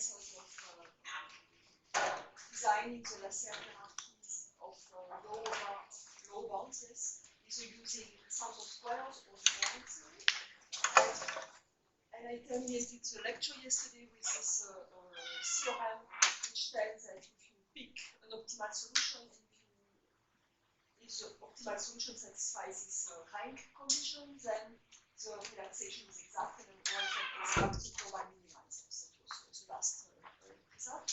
methods of designing the Lacerre hierarchies of low bounds, yes, either using sums of squares or the Boolean theory. And I terminated the lecture yesterday with this theorem, which tells that if you pick an optimal solution, if the optimal solution satisfies this rank condition, then the relaxation is exact, and one can extract the global minimizers. That was the last result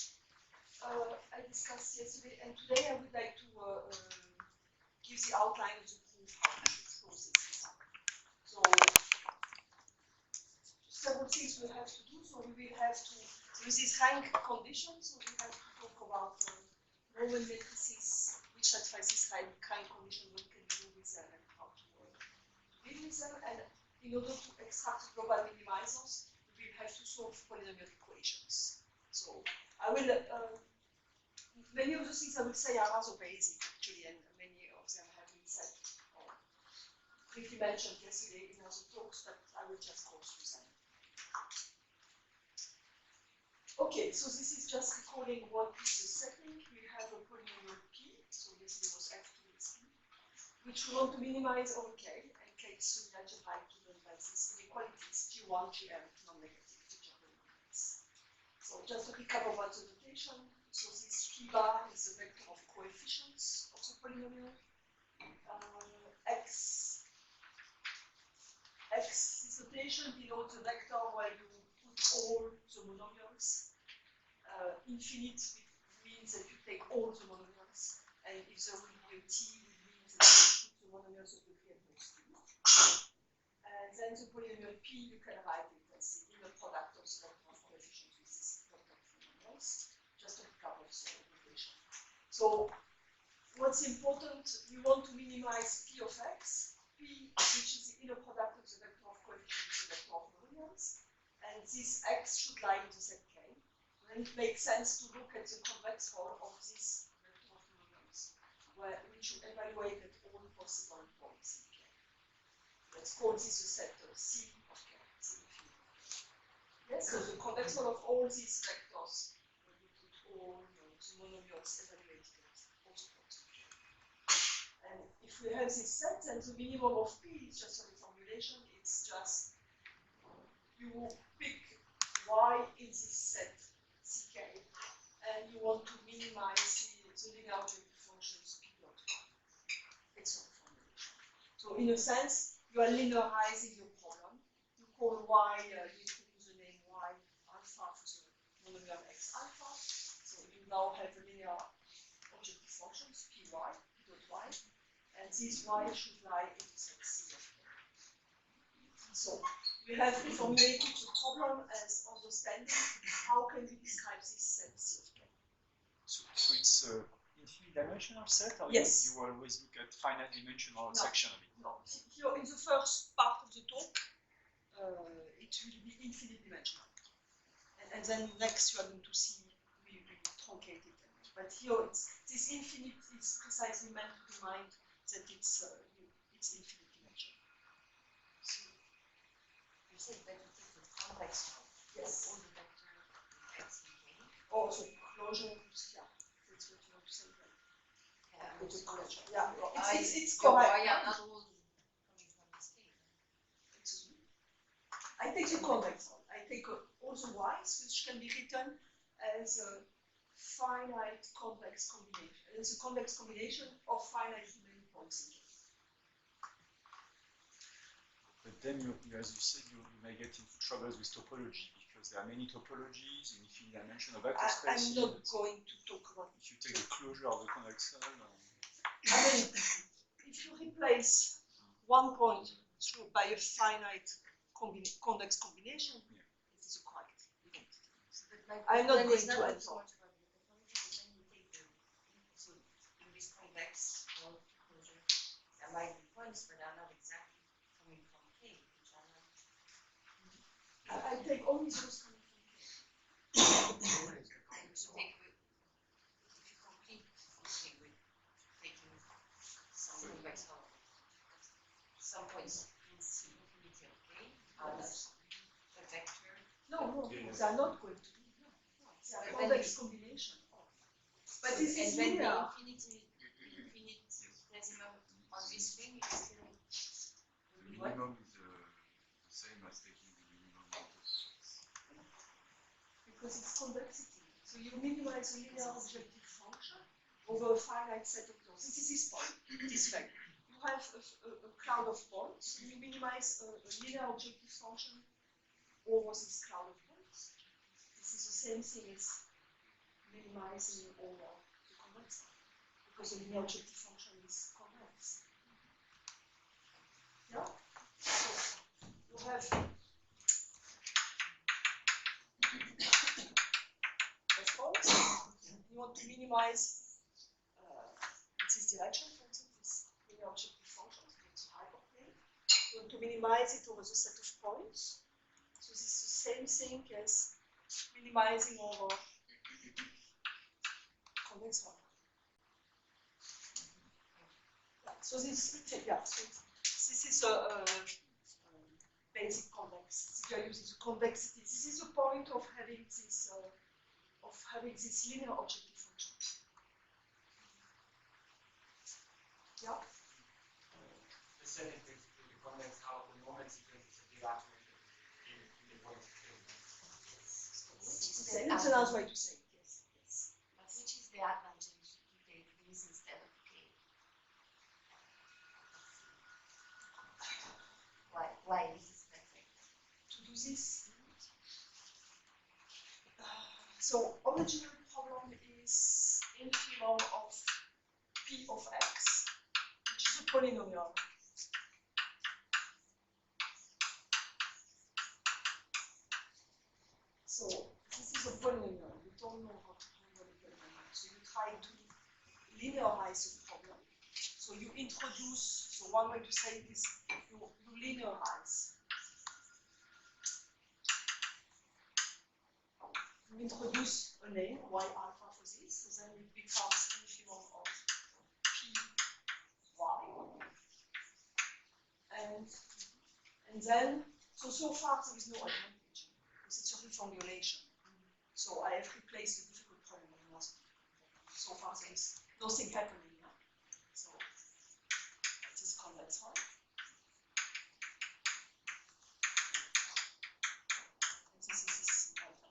I discussed yesterday. And today I would like to give the outline of the proof how to close this. So several things we have to do. So we will have to use this rank condition. So we have to talk about Roman matrices which satisfy this rank condition. What can we do with them and how to deal with them? And in order to extract global minimizers, we will have to solve polynomial equations. So I will, many of the things I will say are rather basic actually, and many of them have been said or briefly mentioned yesterday in other talks, but I will just go through them. Okay, so this is just recalling what is the setting. We have a polynomial P, so yesterday was F2 is P, which we want to minimize over K, and K is solely algebraic given by these inequalities G1, Gm, non-negative, which are polynomials. So just to recap about the notation, so this P bar is the vector of coefficients of the polynomial. X, this notation denotes the vector where you put all the monomials. Infinite means that you take all the monomials, and if there will be a T, it means that you put the monomials of the P and those two. And then the polynomial P, you can write it as the inner product of the vector of coefficients with this vector of monomials. Just a recap of the notation. So what's important, we want to minimize P of X, P, which is the inner product of the vector of coefficients with the vector of monomials, and this X should lie in the set K. Then it makes sense to look at the convex form of this vector of monomials, where we should evaluate at all possible points in K. Let's call this a set C of K. Yes, so the convex form of all these vectors, where we put all the monomials evaluated at all the points in K. And if we have this set, then the minimum of P is just a reformulation. It's just you pick Y in this set CK, and you want to minimize the linear objective functions P dot Y. It's a formulation. So in a sense, you are linearizing your problem. You call Y, you introduce the name Y alpha for the monomial X alpha. So you now have a linear objective functions Py, P dot Y, and this Y should lie in the set C of K. So we have formulated the problem as understanding how can we describe this set C of K. So it's an infinite dimensional set, or yes. you always look at finite dimensional section of it? No, here in the first part of the talk, it will be infinite dimensional. And then next you are going to see we truncate it. But here this infinite is precisely meant to remind that it's infinite dimensional. You said that you take the convex form. Yes. All the vector X and K. Oh, so closure, yeah. That's what you want to say. Yeah, it's correct. Yeah, not all coming from this K. Excuse me. I take the convex form. I take all the Y's, which can be written as a finite convex combination. And it's a convex combination of finite many points in K. But then, as you said, you may get into troubles with topology because there are many topologies in infinite dimension of vector space. I'm not going to talk about it. If you take the closure of the convex cell. I mean, if you replace one point by a finite convex combination, it is a correct identity. I'm not going to answer. So in this convex or closure, there might be points, but are not exactly coming from K, which are not. I take only those coming from K. And to take with, if you complete this thing with taking some convex form, some points in C infinity of K are not a vector. No, they are not going to be. No. It's a convex combination. But this is and then linear. the infinitesimal on this ring is still The minimum is the same as taking the minimum of the source. Because it's convexity. So you minimize a linear objective function over a finite set of terms. This is this point, this vector. You have a cloud of points, and you minimize a linear objective function over this cloud of points. This is the same thing as minimizing over the convex one, because the linear objective function is convex. Yeah? So you have points. You want to minimize in this direction, for instance, this linear objective function, so it's a hyperplane. You want to minimize it over the set of points. So this is the same thing as minimizing over convex one. So this, yeah, so this is a basic convex. We are using the convexity. This is the point of having this linear objective function. Yeah. The second principle, the convex how the moment sequence is a Dirac method in the point of field. It's another way to say it. Yes. Yes. But which is the advantage to take this instead of K? Why is this perfect? To do this. So original problem is infimum of P of X, which is a polynomial. So this is a polynomial. You don't know how to handle a polynomial. So you try to linearize the problem. So you introduce, so one way to say this, you linearize. You introduce a name, y alpha for this, so then it becomes infimum of P y. And then, so far there is no advantage, because it's a reformulation. So I have replaced the difficult problem with another. So far there is nothing happening now. So it is convex one. And this is alpha.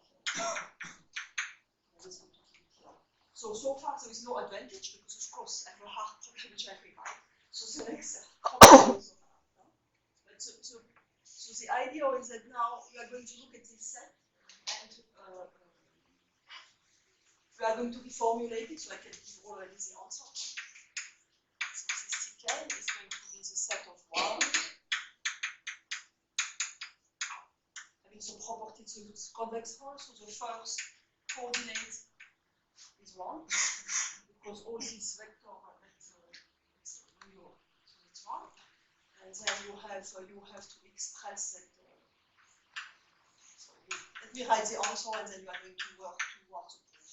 So far there is no advantage, because of course I have a hard problem which I rewrite. So the next problem is hard. But so the idea is that now we are going to look at this set and we are going to reformulate it, so I can give already the answer. So this Tk is going to be the set of 1 having the property, so it's convex one, so the first coordinate is 1, because all these vector it's real, so it's 1. And then you have to express that. So let me write the answer, and then you are going to work towards the proof.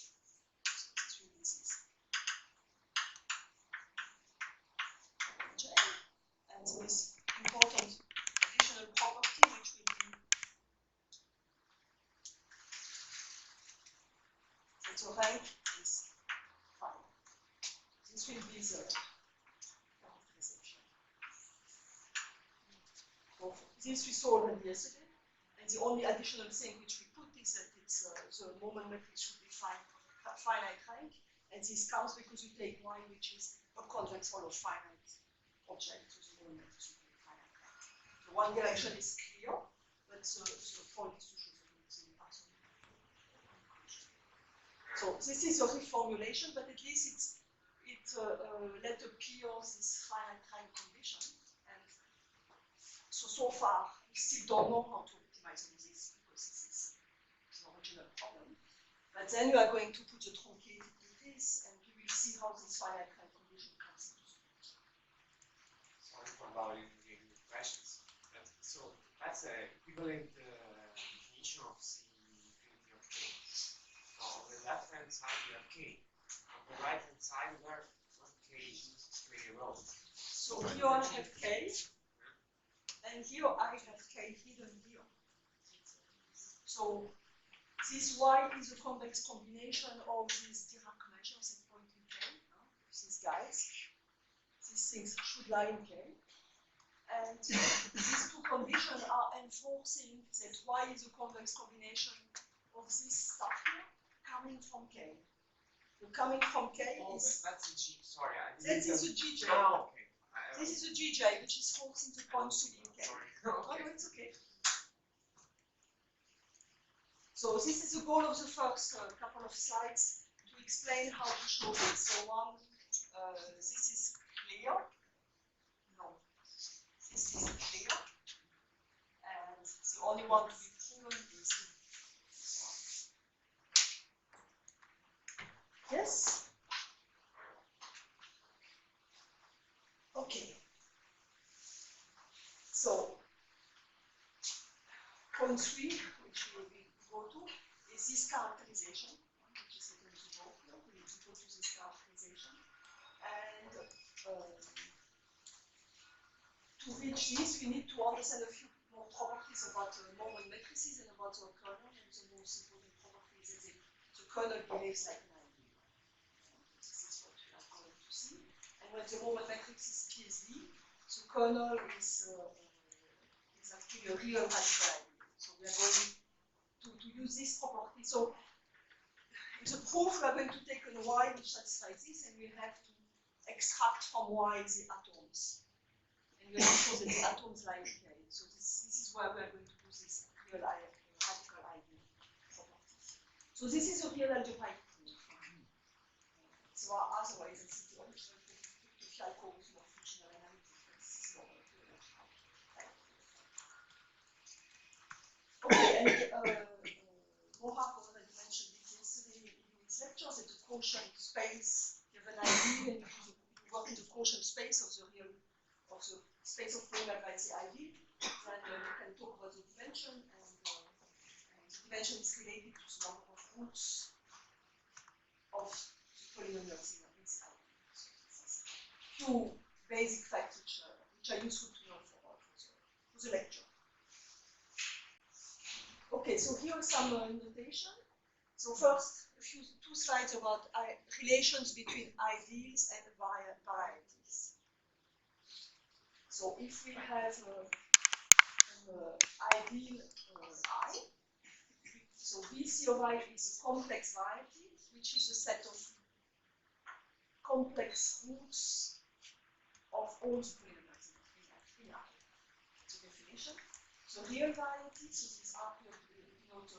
So this will be this. Okay. And this important additional property, which will be that the rank is 5. This will be the characterization. So this we saw already yesterday. And the only additional thing which we put is that it's the moment matrix should be finite rank, and this comes because you take y, which is a convex whole of finite objects, so the moment matrix should be finite rank. The one direction is clear, but the point is to show that it's in absolute conclusion. So this is a reformulation, but at least it let appear this finite rank condition, and so far we still don't know how to optimize on this, because this is the original problem. But then you are going to put the truncated with this, and you will see how this finite rank condition comes into play. Sorry for allowing you questions. So that's an equivalent definition of the infinity of K. So on the left hand side you have K. On the right hand side where K really wrong. So here I have K, and here I have K hidden here. So This y is a convex combination of these Dirac measures at point in K, these guys. These things should lie in K. And these two conditions are enforcing that y is a convex combination of this stuff here coming from K. The coming from K is... That's a G, sorry. This is a GJ. Oh, okay. This is a GJ, which is forcing the points to be in K. Sorry. No, it's okay. So this is the goal of the first couple of slides, to explain how to show this. So one, this is clear. No, this is clear. And the only one to be proven is this one. Yes? Okay. So, point 3, which we will go to, is this characterization, which is going to go. We need to go to this characterization. And to reach this, we need to understand a few more properties about normal matrices and about the kernel. And the most important property is that the kernel behaves like an ideal. This is what we are going to see. And when the normal matrix is PSD, the kernel is actually a real radical ideal. So we are going to use this property. So in the proof, we are going to take an y which satisfies this, and we have to extract from y the atoms. And we have to show that the atoms lie in K. So this is where we are going to use this real radical ideal property. So this is a real algebraic proof. So otherwise, this is the original to Fialco with more functional analysis. This is more real algebraic. Okay, and Mohak already mentioned it yesterday in his lecture that the quotient space, you have an ideal and you work in the quotient space of the real, of the space of polynomial by the ideal, then you can talk about the dimension, and the dimension is related to the number of roots of the polynomials in the ideal. So this is two basic facts which are useful to know for the lecture. Okay, so here is some notation. So first, two slides about relations between ideals and varieties. So if we have an ideal I, so BC of I is a complex variety, which is a set of complex roots of all the polynomials in I. That's the definition. So real varieties, so these are the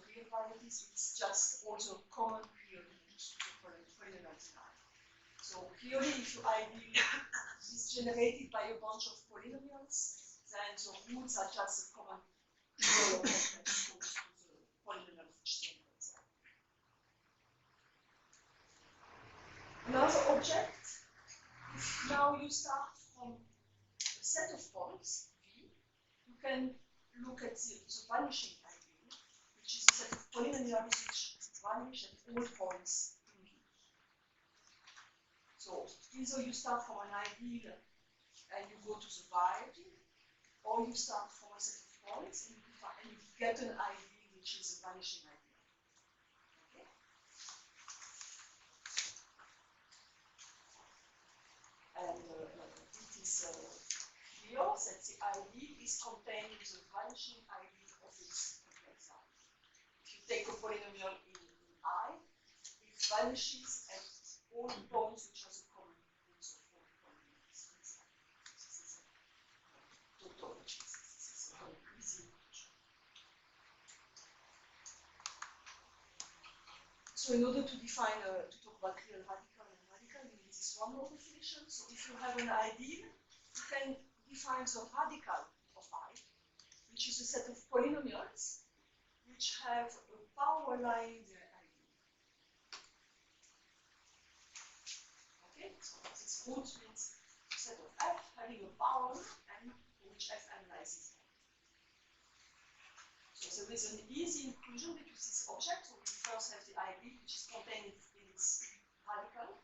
real varieties, it's just also common real roots to the polynomials in I. So clearly, if your ideal is generated by a bunch of polynomials, then the roots are just a common real or complex roots to the polynomials which generates them. Another object, if now you start from a set of points, V, you can look at the vanishing ideal, which is a set of polynomials which vanish at all points in V. So either you start from an ideal and you go to the variety, or you start from a set of points and you get an ideal which is a vanishing ideal. Okay? And it is clear that the ideal is contained in the vanishing ideal of its complex value. If you take a polynomial in I, it vanishes at all points which are the common roots of all polynomials. This is a tautology. This is a very easy notation. So in order to define, to talk about real radical and radical, you need this one more definition. So if you have an ideal, you can define the radical of I, which is a set of polynomials which have a power lying their ideal. Okay, so this root means a set of f having a power and for which f analyzes n. So there is an easy inclusion between this object. So we first have the ideal which is contained in its radical,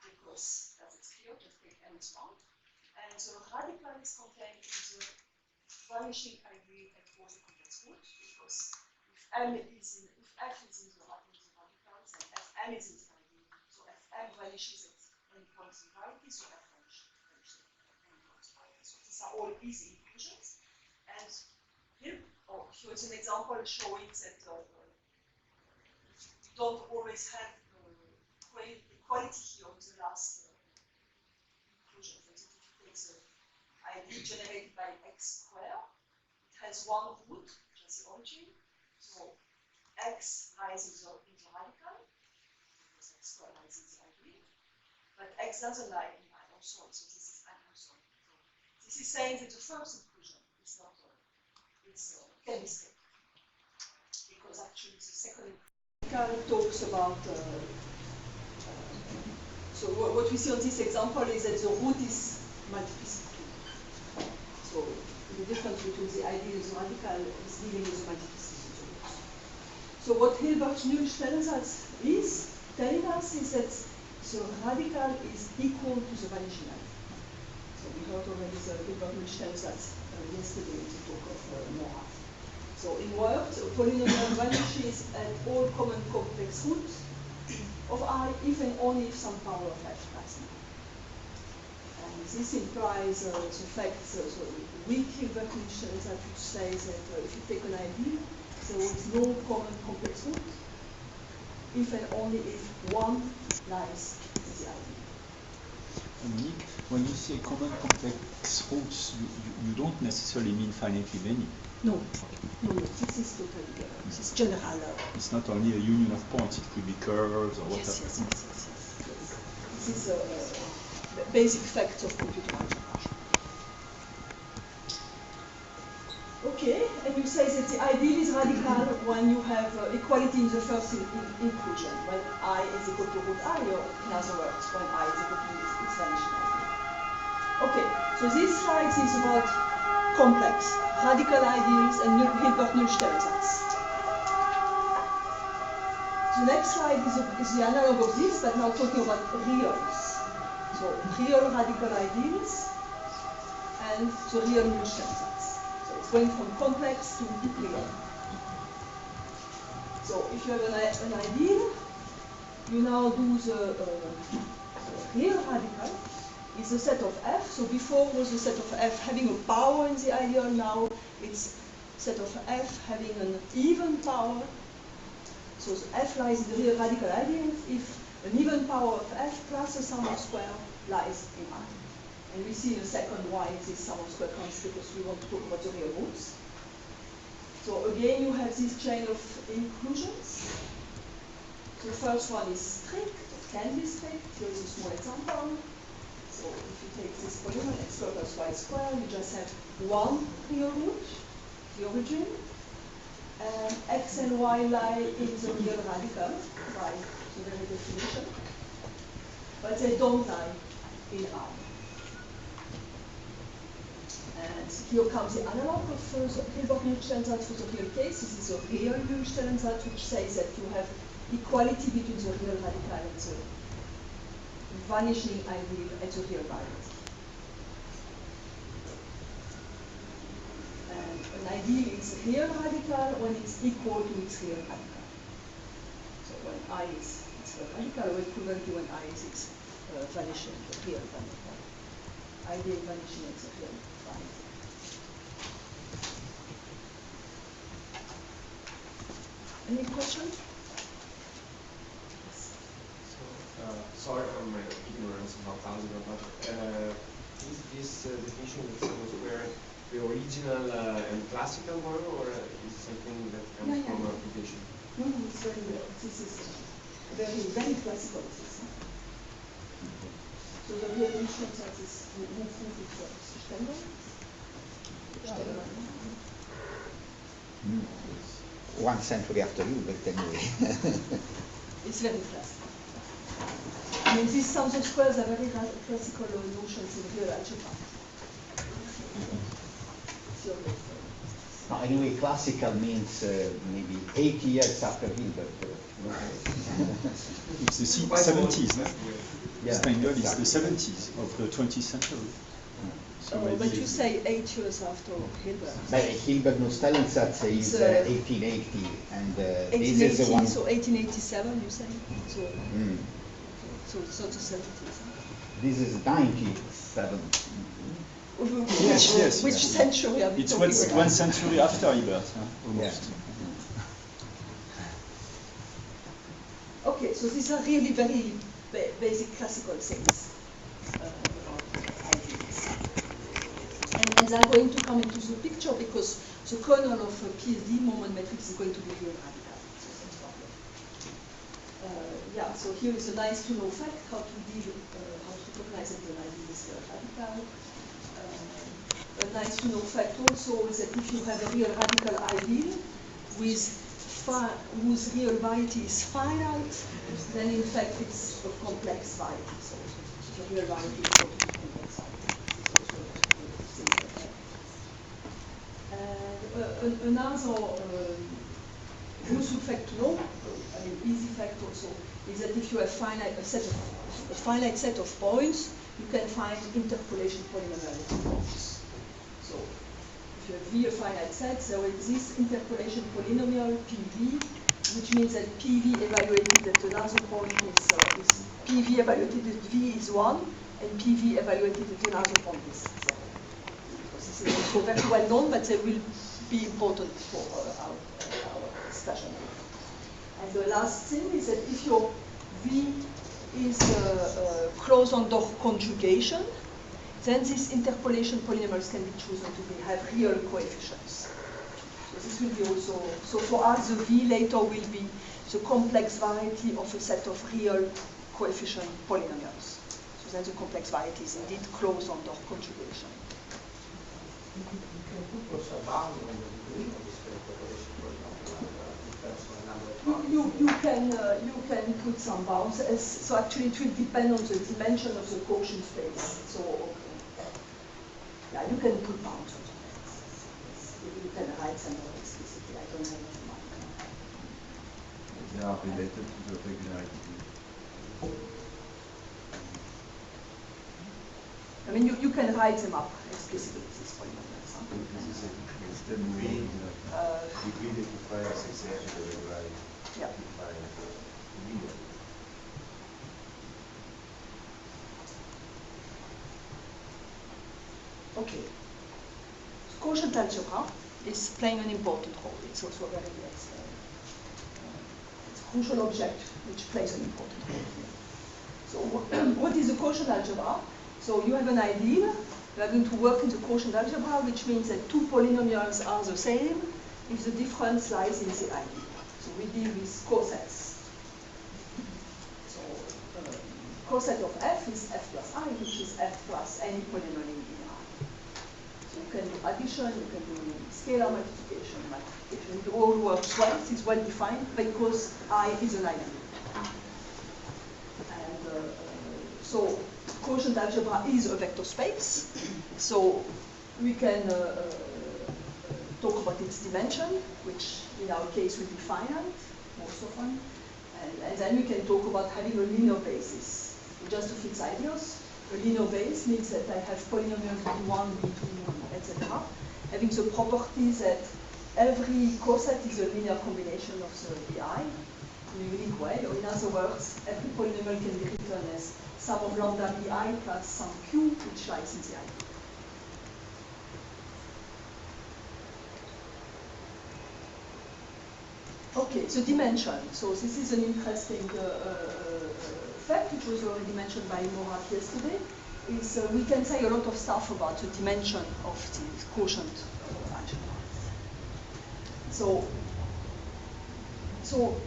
because as it's clear, just take n is 1. And the radical is contained in the vanishing ideal at all the complex roots, because if Fm is its ideal. So Fm vanishes at any point in variety, so F vanishes at any point in variety. So these are all easy inclusions. And here, here is an example showing that you don't always have equality here in the last inclusion. For example, if you take the ideal generated by x squared, it has one root, which is the origin. So x lies in the radical, because x squared lies in the ideal. But x doesn't lie in I also, so this is I also. So this is saying that the first inclusion is not it's a mistake. Because actually the second inclusion talks about so what we see on this example is that the root is multiplicity. So the difference between the ideal and the radical is dealing with the multiplicity of the roots. So what Hilbert-Null-Stellensatz is telling us is that the radical is equal to the vanishing ideal. So we heard already the Hilbert-Null-Stellensatz yesterday in the talk of Nora. So in words, a polynomial vanishes at all common complex roots of I, if and only if some power of f lies in I. And this implies the fact that weak Hilbert-Null-Stellensatz which says that if you take an ideal, there is no common complex root, if and only if one lies in the ideal. Monique, when you say common complex roots, you don't necessarily mean finitely many. No, this is totally, this is general. It's not only a union of points, it could be curves or whatever. Yes. This is a basic fact of computer algebra. Okay, and you say that the ideal is radical when you have equality in the first inclusion, when I is equal to root I, or in other words, when I is equal to its vanishing ideal. Okay, so this slide is about complex, radical ideals and Hilbert-Null-Stellensatz. The next slide is the analog of this, but now talking about reals. So real radical ideals and the real Null-Stellensatz. So it's going from complex to real. So if you have an ideal, you now do the real radical is a set of f. So before was a set of f having a power in the ideal, now it's a set of f having an even power. So f lies in the real radical ideal if an even power of f plus a sum of square lies in I. And we see in a second why this sum of square comes, because we want to talk about the real roots. So again, you have this chain of inclusions. So the first one is strict, it can be strict. Here is a small example. So if you take this polynomial x squared plus y squared, you just have one real root, the origin. And x and y lie in the real radical by the very definition, but they don't lie in I. And here comes the analog of the Hilbert-Null-Stellensatz for the real case. This is a real Null-Stellensatz which says that you have equality between the real radical and the vanishing ideal at the real variety. An ideal is real radical when it's equal to its real radical. So when I is its real radical, or equivalent to when I is its vanishing, the real radical. Ideal vanishing is a real variety. Any question? So, sorry for my ignorance about algebra, but is this definition of the sum of square the original and classical one, or is it something that comes from application? No, it's very well. This is very, very classical system. So the real Null-Stellensatz is Stellung. One century after you, but anyway. It's very classical. I mean, these sums of squares are very classical notions in real algebra. No, anyway, classical means maybe 80 years after Hilbert. It's the 70s, no? Yeah, Steinberg exactly. is the 70s of the 20th century. So but maybe you say 8 years after Hilbert. But Hilbert no Stellensatz is 1880, and this is the 1880, one. so 1887, you say? So, Mm. so it's not the 70s. This is 97. Which century are we it's talking about? one century after Hilbert, almost. Okay, so these are really very basic classical things. And they're going to come into the picture because the kernel of PSD moment matrix is going to be real radical. So that's problem. Yeah, so here is a nice to know fact how to deal, how to recognize that the ideal is radical. A nice to know fact also is that if you have a real radical ideal whose real variety is finite, then in fact it's a complex variety. So the real variety is going to be complex variety. And another useful fact to know, I mean easy fact also, is that if you have a finite set of points, you can find interpolation polynomial points. So if you have V a finite set, there exists interpolation polynomial PV, which means that PV evaluated at another point is PV evaluated at V is 1, and PV evaluated at another point is 0. Because this is also very well known, but they will be important for our discussion. And the last thing is that if your V is closed under conjugation, then these interpolation polynomials can be chosen to have real coefficients. So this will be also, so for us the V later will be the complex variety of a set of real coefficient polynomials. So then the complex variety is indeed closed under conjugation. You can put some bounds. So actually it will depend on the dimension of the quotient space. So yeah, you can put bounds on that. You can write them more explicitly. I don't have it in mind. They are related to the regularity. I mean, you can write them up explicitly, these polynomials. Yeah. Okay. Quotient algebra is playing an important role. It's also a very it's a crucial object which plays an important role here. So what is a quotient algebra? So you have an ideal, you are going to work in the quotient algebra, which means that two polynomials are the same if the difference lies in the ideal. So we deal with cosets. So coset of f is f plus I, which is f plus any polynomial in I. So you can do addition, you can do scalar multiplication, it all works well, it is well defined because I is an ideal. And so quotient algebra is a vector space, so we can talk about its dimension, which in our case will be finite, most often, and then we can talk about having a linear basis. Just to fix ideals, a linear base means that I have polynomials B1, B2, etc., having the property that every coset is a linear combination of the BI in a unique way, or in other words, every polynomial can be written as sum of lambda BI plus some Q, which lies in the ideal. Okay, the dimension. So this is an interesting fact, which was already mentioned by Morat yesterday, is we can say a lot of stuff about the dimension of the quotient algebra. So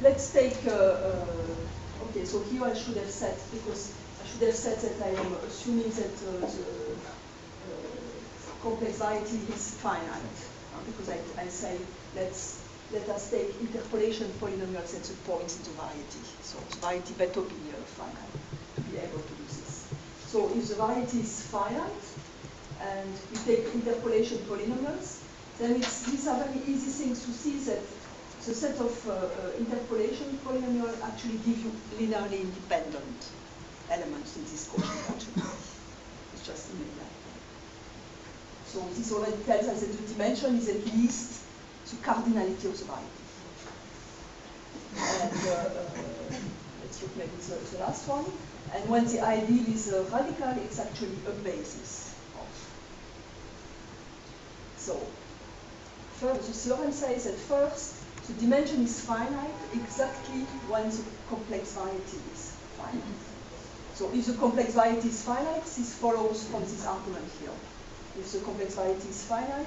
let's take, okay, so here I should have said, because I should have said that I am assuming that the complex variety is finite, because I say let us take interpolation polynomials at the points in the variety. So the variety better be finite to be able to do this. So if the variety is finite, and we take interpolation polynomials, then these are very easy things to see that the set of interpolation polynomial actually give you linearly independent elements in this quotient algebra. It's just in So this already tells us that the dimension is at least the cardinality of the variety. And let's look maybe the last one. And when the ideal is radical, it's actually a basis of. So first, the theorem says that first, the dimension is finite exactly when the complex variety is finite. So if the complex variety is finite, this follows from this argument here. If the complex variety is finite,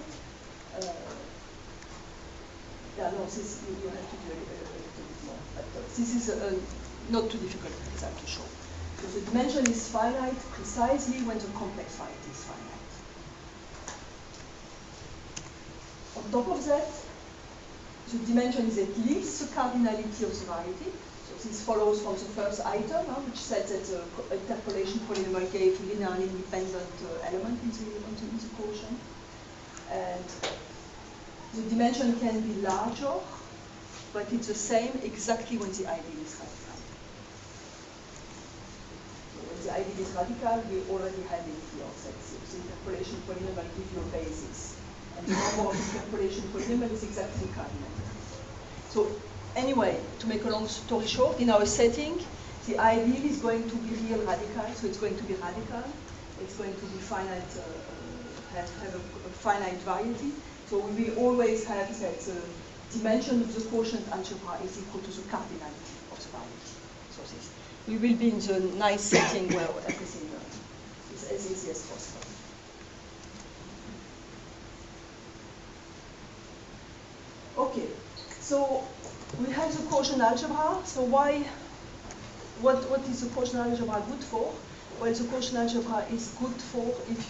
this you have to do a little bit more. But this is not too difficult example to show. So the dimension is finite precisely when the complex variety is finite. On top of that, the dimension is at least the cardinality of the variety. So this follows from the first item, which said that the interpolation polynomial gave linearly independent element in the quotient. And the dimension can be larger, but it's the same exactly when the ideal is radical. So when the ideal is radical, we already have it here. That the interpolation polynomial gives you a basis. And the number of interpolation polynomial is exactly cardinal. So anyway, to make a long story short, in our setting, the ideal is going to be real radical, so it's going to be radical. It's going to be finite, have a finite variety. So we will always have that the dimension of the quotient algebra is equal to the cardinality of the variety. So this, we will be in the nice setting where everything is as easy as possible. Okay, so we have the quotient algebra. So what is the quotient algebra good for? Well, the quotient algebra is good for if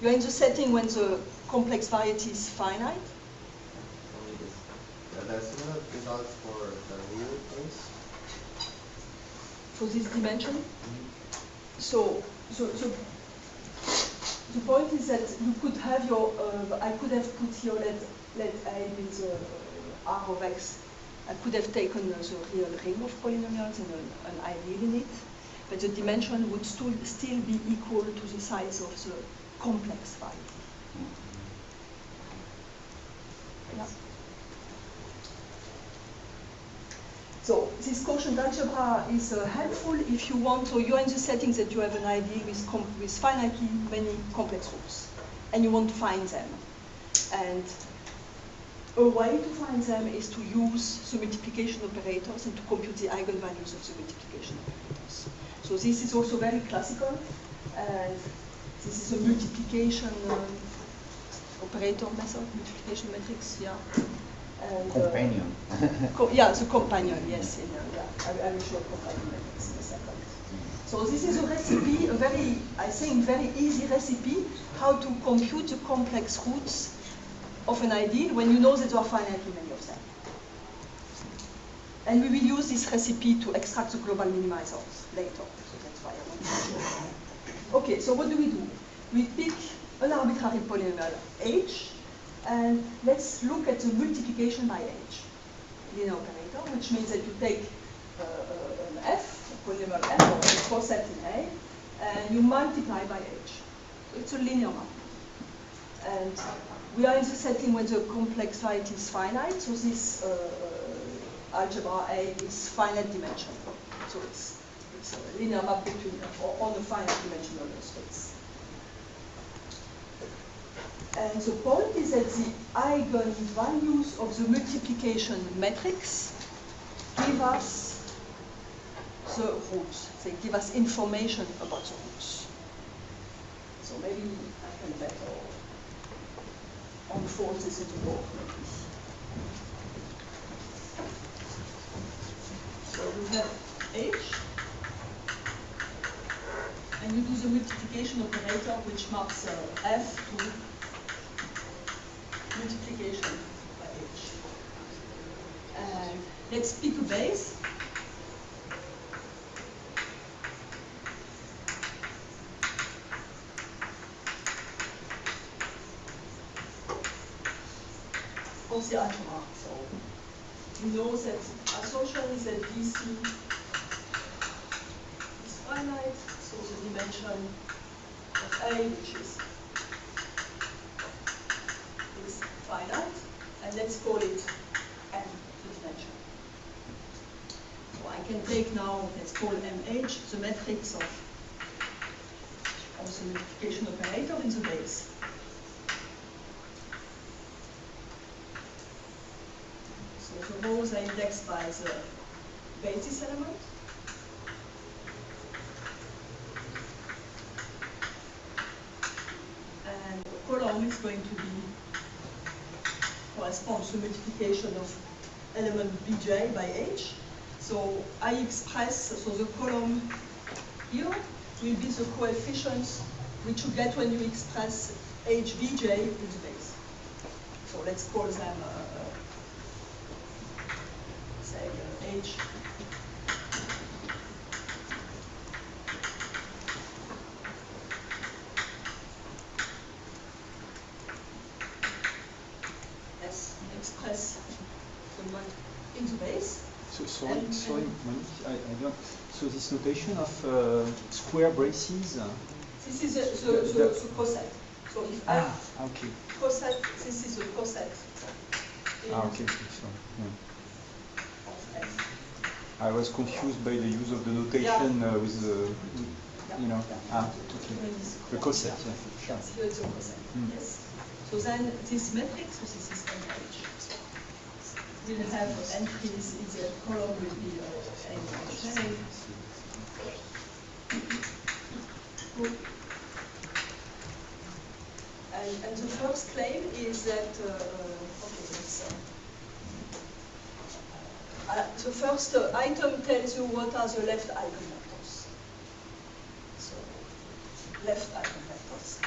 you're in the setting when the complex variety is finite. There are similar results for the real case? For this dimension? So the point is that you could have your, I could have put here, let A be the R of X. I could have taken the real ring of polynomials and an ideal in it, but the dimension would still be equal to the size of the complex variety. Yeah. So this quotient algebra is helpful if you want, so you're in the settings that you have an ideal with finitely many complex roots, and you want to find them. And a way to find them is to use the multiplication operators and to compute the eigenvalues of the multiplication operators. So this is also very classical, and this is a multiplication operator method, multiplication matrix, yeah. And, companion. Yeah, the companion, yes. I will show companion matrix in a second. So this is a recipe, a very, I think, very easy recipe how to compute the complex roots of an ideal when you know that there are finitely many of them. And we will use this recipe to extract the global minimizers later. So that's why I want to show you. Okay, so what do? We pick an arbitrary polynomial h, and let's look at the multiplication by h, linear operator, which means that you take an f, a polynomial f, or a coset in A, and you multiply by h. So it's a linear map. And we are in the setting when the complex variety is finite, so this algebra A is finite dimension. So it's a linear map between on a finite dimensional space. And the point is that the eigenvalues of the multiplication matrix give us the roots. They give us information about the roots. So maybe I can better unfold this into more. So we have h, and you do the multiplication operator, which maps f to multiplication by h. And let's pick a base. Of the algebra. So you know that assumption is that VC is finite, so the dimension of A, which is let's call it M, the dimension. So I can take now, let's call MH, the matrix of the multiplication operator in the base. So the rows are indexed by the basis element. And the column is going to be corresponds to multiplication of element bj by h. So I express, so the column here will be the coefficients which you get when you express hbj in the base. So let's call them, say, h. Let's express the one in the base. So sorry, Monique, I don't. So this notation of square braces. This is the coset. So if I okay. Coset, this is the coset. Okay. So, yeah. Of F. I was confused by the use of the notation with the, you know. Okay. The coset. Yeah. Sure. Yes, here it's a coset. Yes. So then this matrix, so this is MH, will have entries in the column will be MH. And the first claim is that, the first item tells you what are the left eigenvectors. So, left eigenvectors.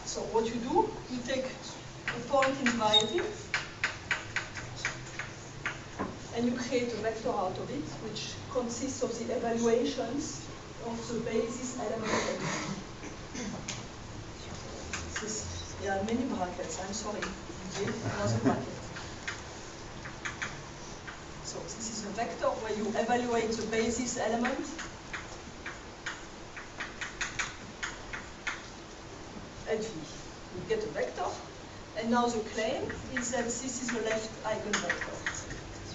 So what you do, you take a point in variety, and you create a vector out of it, which consists of the evaluations of the basis element. There are many brackets, I'm sorry. Another bracket. So this is a vector where you evaluate the basis element. And you get a vector. And now the claim is that this is the left eigenvector.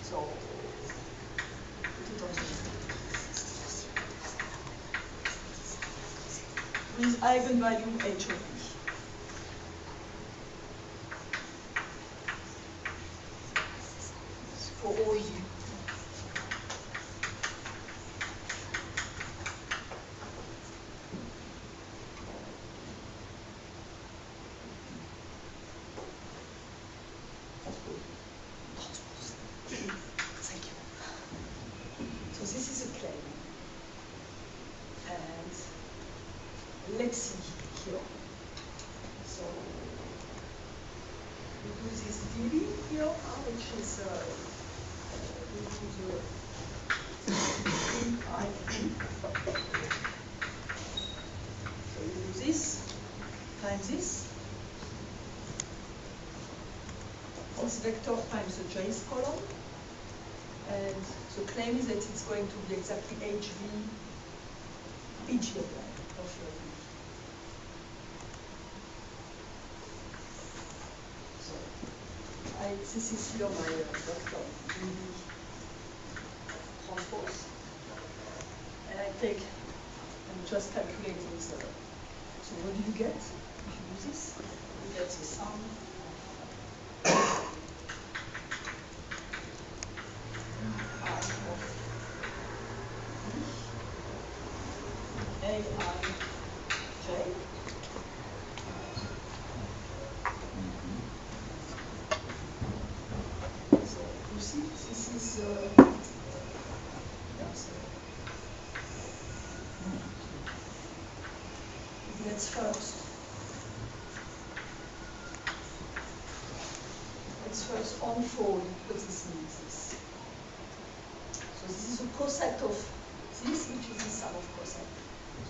So, put it on the with eigenvalue h of b. For all u. Thank you. So this is a claim. And let's see here. So we do this dB here, which is we do the I. So you do this times this. This vector times the jth column, and the claim is that it's going to be exactly HV each of your V. So this is here my vector VV transpose, and I take, I'm just calculating the. So what do you get if you do this? You get the sum. So you see, this is let's first unfold what this means. So this is a coset of this, which is the sum of coset.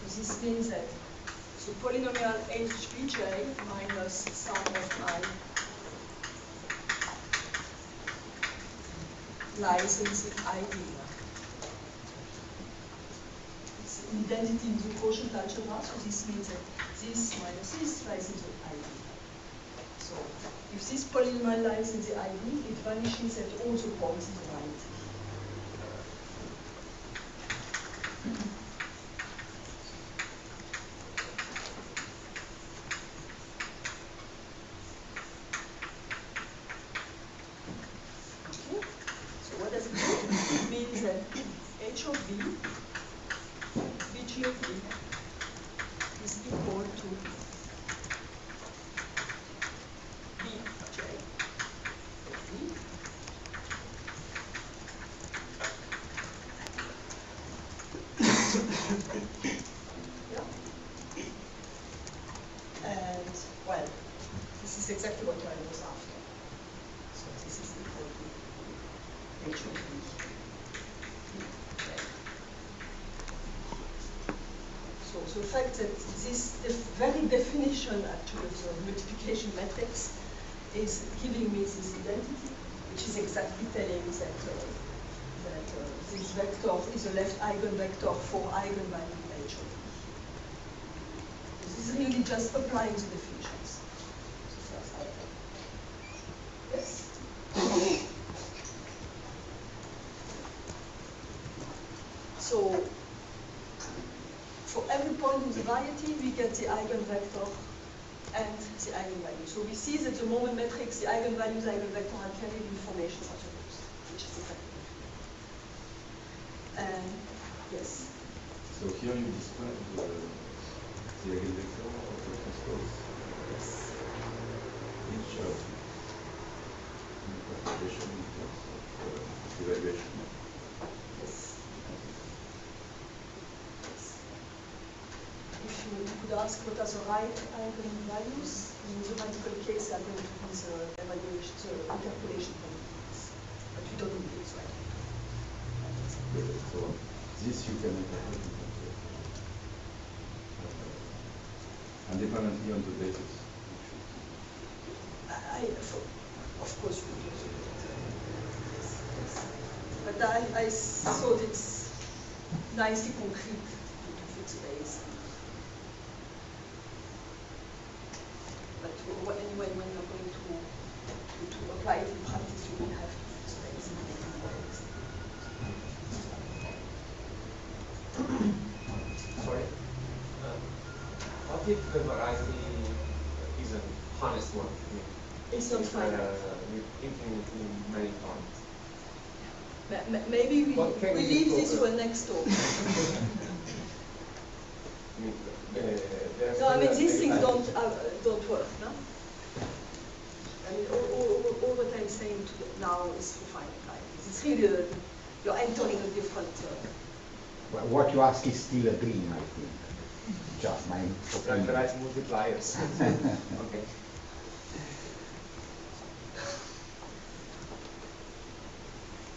So this means that the polynomial hbj minus sum of I lies in the ideal. It's in identity in the quotient algebra, so this means that this minus this lies in the ID. So if this polynomial lies in the ID, it vanishes at all the points in the variety. Okay, so what does it mean? It means that h of v, vg of v, is equal to bj of v yeah. And well, this is exactly what I was after. So this is equal to h of v. So the fact that this the very definition actually of the multiplication matrix is giving me this identity, which is exactly telling that this vector is a left eigenvector for eigenvalue h of v. This is really just applying the definitions. The first item. Yes? So for every point in the variety, we get the eigenvector and the eigenvalue. So we see that the moment matrix, the eigenvalues, eigenvector, and carry information are supposed, which is exactly. And yes. So here you describe the eigenvector of the transpose. Yes. Each of the calculation in terms of evaluation. Yes. If you could ask what are the right eigenvalues, in the mathematical case, they are going to be the evaluation, the interpolation points. But we don't do this right. So this you can interpret independently on the basis. Of course, we do. Yes, yes. But I thought it's nicely concrete to fix base. But anyway, when you're going to apply it in practice, you will have to fix base. Sorry. What if the variety is an honest one? It's not finite. With infinitely many points. Maybe we we leave do this for- for next talk. There's No, I mean still these a- things don't work, no? I mean all what I'm saying now is for finite values. It's really you're entering a different. Well, what you ask is still a dream, I think. Just my opinion. Factorize multipliers. Okay.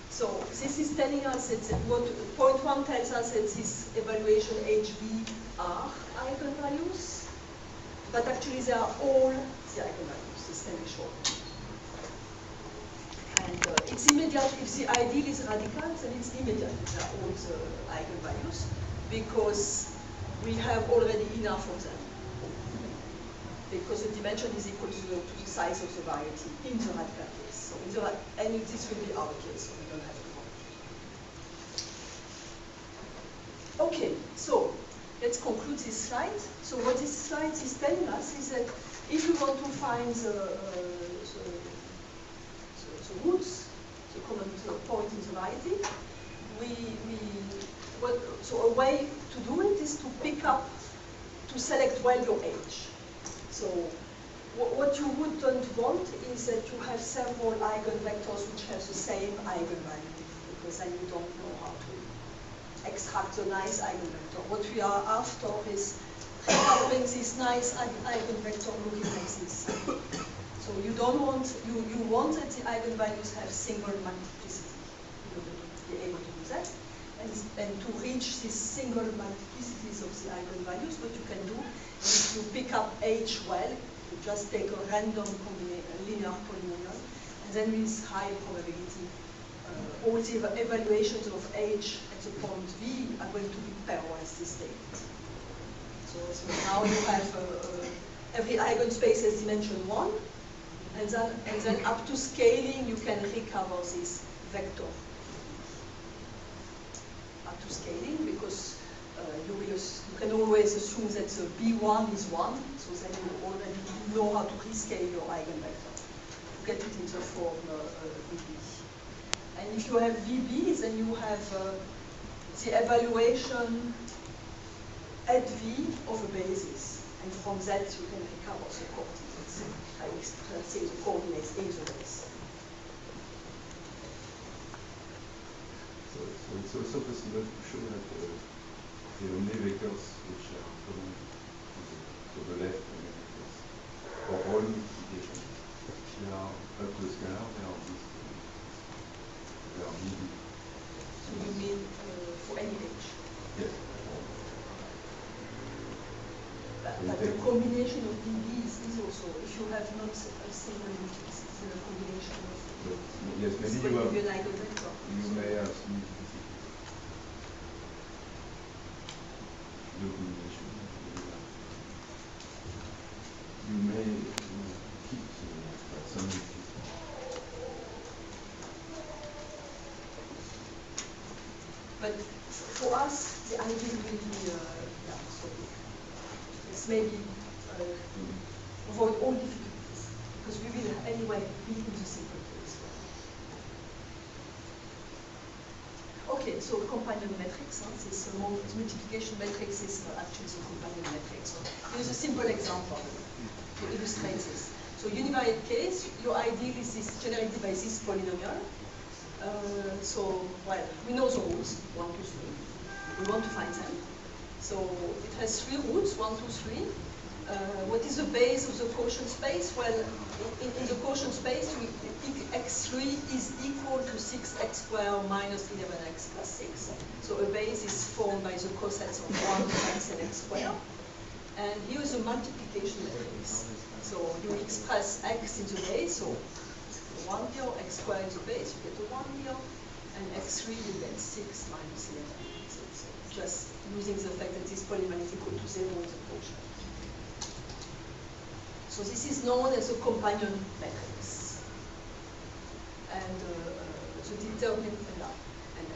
So this is telling us that what point one tells us that this evaluation HV are eigenvalues, but actually they are all the eigenvalues. This can be shown. And it's immediate if the ideal is radical, then it's immediate. They are all the eigenvalues because we have already enough of them. Because the dimension is equal to the size of the variety in the radical case. So and this will be our case, so we don't have to worry. Okay, so let's conclude this slide. So what this slide is telling us is that if we want to find the roots, the common point in the variety, so a way to do it is to select well your age. So what you wouldn't want is that you have several eigenvectors which have the same eigenvalue, because then you don't know how to extract a nice eigenvector. What we are after is having this nice eigenvector looking like this. So you don't want, you want that the eigenvalues have single multiplicity in order to be able to do that. And to reach these single multiplicities of the eigenvalues, what you can do is you pick up H well, you just take a random linear polynomial, and then with high probability, all the evaluations of H at the point V are going to be pairwise distinct. So now you have every eigenspace has dimension 1, and then up to scaling you can recover this vector. Up to scaling, because you can always assume that the B1 is 1, so then you already know how to rescale your eigenvector to get it in the form VB. And if you have VB, then you have the evaluation at V of a basis, and from that you can recover the coordinates. I will say the coordinates in the base. So it's also possible to show that the only vectors which are common to the left vectors for all multiplications, they are up to the scalar, they are this. They are VB. So you mean for any h? Yes. But the combination of VBs is also, if you have not a single multiplicity, it's a combination of yes, maybe you have, eigenvector. you may have some multiplicity. The combination. You may keep some multiplicity. But for us, the ideal will be, so it's maybe avoid all difficulties, because we will anyway be in the simple case. Okay, so companion matrix, this multiplication matrix is actually the companion matrix. So here's a simple example to illustrate this. So univariate case, your ideal is this generated by this polynomial. So, well, we know the roots, 1, 2, 3. We want to find them. So it has 3 roots, 1, 2, 3. What is the base of the quotient space? Well, in the quotient space, x3 is equal to 6x squared minus 11x plus 6. So a base is formed by the cosets of 1 x and x squared. And here is a multiplication matrix. So you express x in the base, so 1 here, x squared in the base, you get a 1 here, and x3 you get 6 minus 11. So just using the fact that this polynomial is equal to 0 in the quotient. So this is known as a companion matrix. And the determinant, and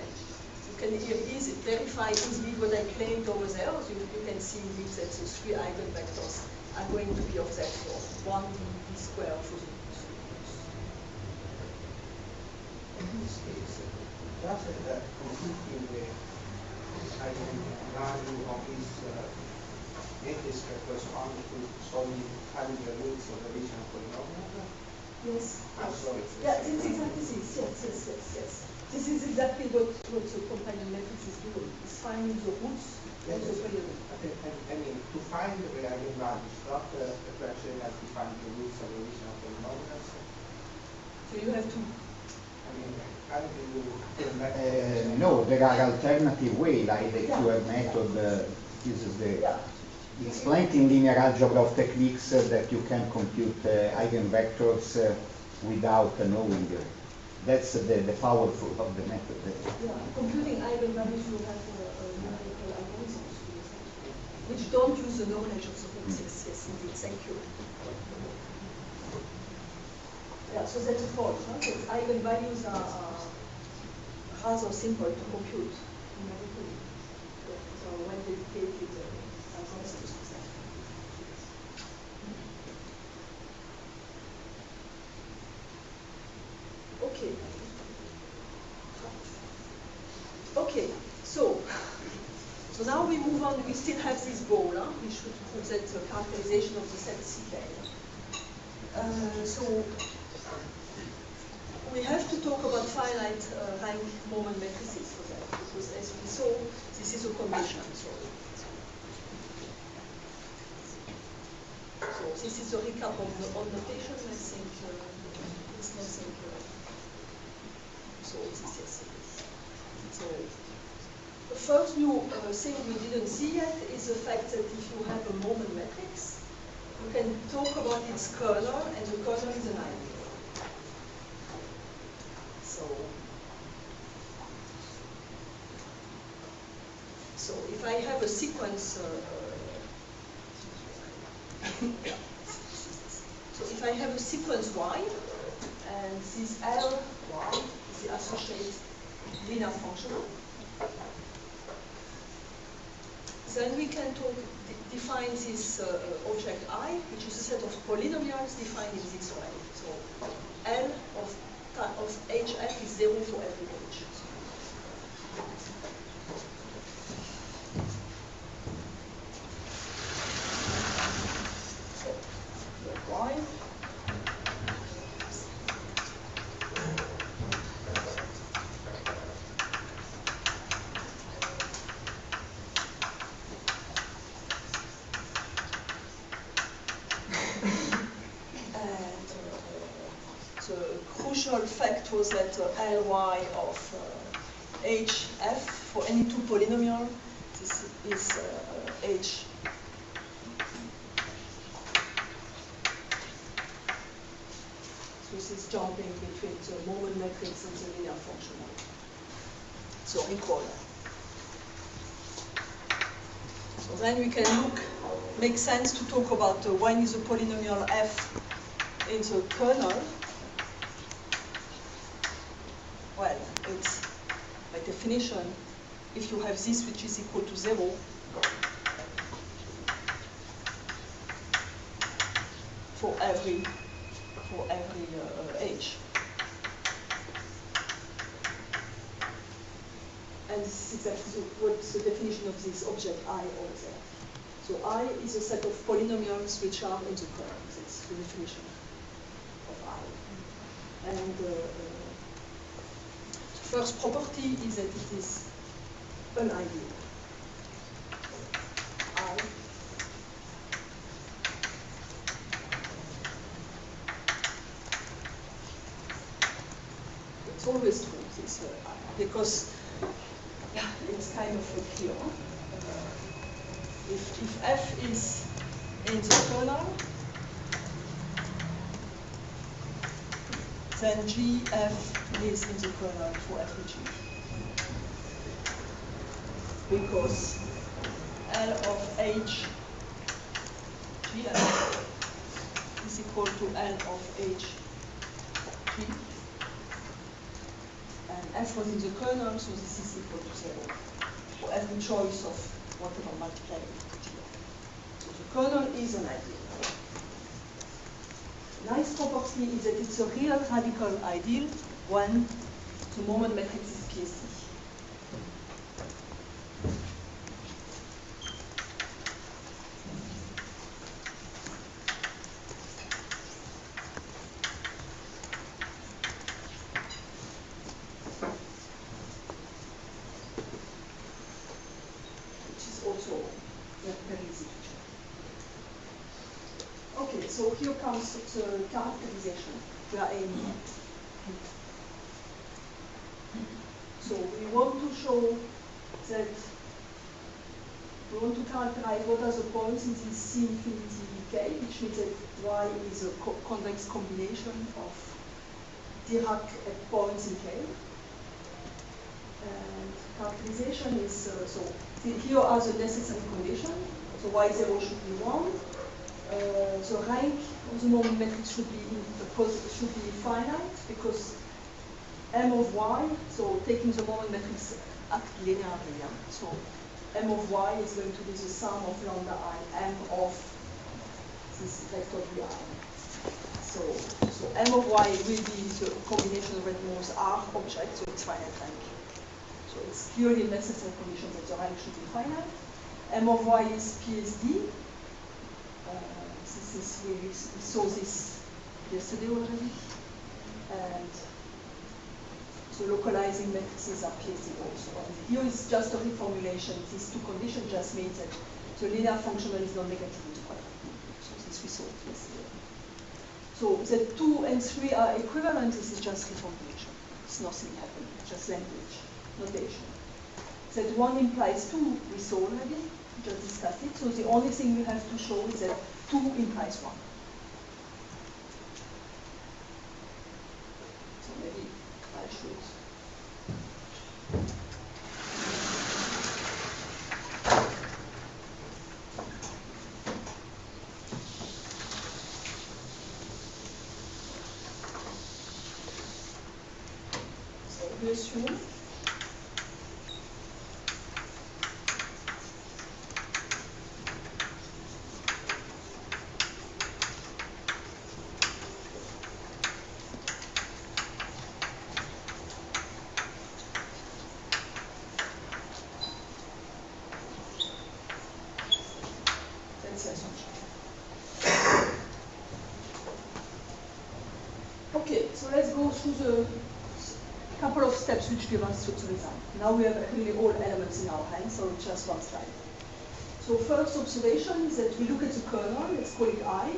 you can easily verify easily what I claimed over there. So you can see that the 3 eigenvectors are going to be of that form, 1 b squared for the in this case, doesn't that completely with eigenvalue of this matrix that corresponds to solving having the roots of the original polynomial? Yes. I'm sorry. Yeah, it's exactly this. Yes. This is exactly what the companion matrix is doing. It's finding the roots of the polynomial. I mean, to find the eigenvalues, not the question that to find the roots of the original polynomials. So you have to. No, there are alternative ways, like the QR method uses it's plenty in linear algebra of techniques that you can compute eigenvectors without knowing. That's the powerful of the method. Yeah, computing eigenvalues you have numerical algorithms which don't use the knowledge of the roots. Yes, indeed. Thank you. Yeah, so that's a point. Huh? So eigenvalues are rather simple to compute numerically. So when dedicated algorithms to that. Okay, so now we move on. We still have this goal. Huh? We should present a characterization of the set CK. So we have to talk about finite rank moment matrices for that, because as we saw, this is a condition. So this is a recap of the old notation. I think it's nothing. So this is so the first new thing we didn't see yet is the fact that if you have a moment matrix, you can talk about its kernel, and the kernel is an ideal. So if I have a sequence, so if I have a sequence y, and this L y is the associated linear functional, then we can define this object I, which is a set of polynomials defined in this way. So L of hf is 0 for every h. So y. The crucial fact was that Ly of hf for any two polynomial, this is h. So this is jumping between the moment matrix and the linear functional. So equal. So then we can look, make sense to talk about when is a polynomial f in the kernel. Well, it's, by definition, if you have this which is equal to 0, for every h. And this is exactly what's the definition of this object I over there. So I is a set of polynomials which are in the kernel. That's the definition of I. And first property is that it is an ideal. I it's always true, this I, because yeah, it's kind of clear. If f is in the kernel, then gf is in the kernel for every g. Because L of h gf is equal to L of h g. And f was in the kernel, so this is equal to 0 for every choice of whatever multiplier with g. So the kernel is an ideal. Nice property is that it's a real radical ideal when the moment matrix is PSD. Which is also very easy to check. Okay, so here comes the characterization we are aiming at. So we want to show that we want to characterize what are the points in this C infinity k, which means that Y is a convex combination of Dirac at points in k. And characterization is, so here are the necessary conditions. So Y0 should be 1. The rank of the moment matrix should be finite because M of Y, so taking the moment matrix at linearly. So M of Y is going to be the sum of lambda I, M of this vector Vi. So M of Y will be the combination of Redmond's R object, so it's finite rank. So it's clearly a necessary condition that the rank should be finite. M of Y is PSD. We saw this yesterday already. And so localizing matrices are PSD also. And here is just a reformulation. These two conditions just means that the linear functional is non-negative in the quadratic. So this we saw yesterday. So that 2 and 3 are equivalent. This is just reformulation. It's nothing happening, just language, notation. That 1 implies 2, we saw already, we just discussed it. So the only thing we have to show is that 2 implies 1. So maybe I should. we assume that's the assumption. Okay, so let's go through the couple of steps which give us the result. Now we have really all elements in our hands, so just one slide. So first observation is that we look at the kernel, let's call it I,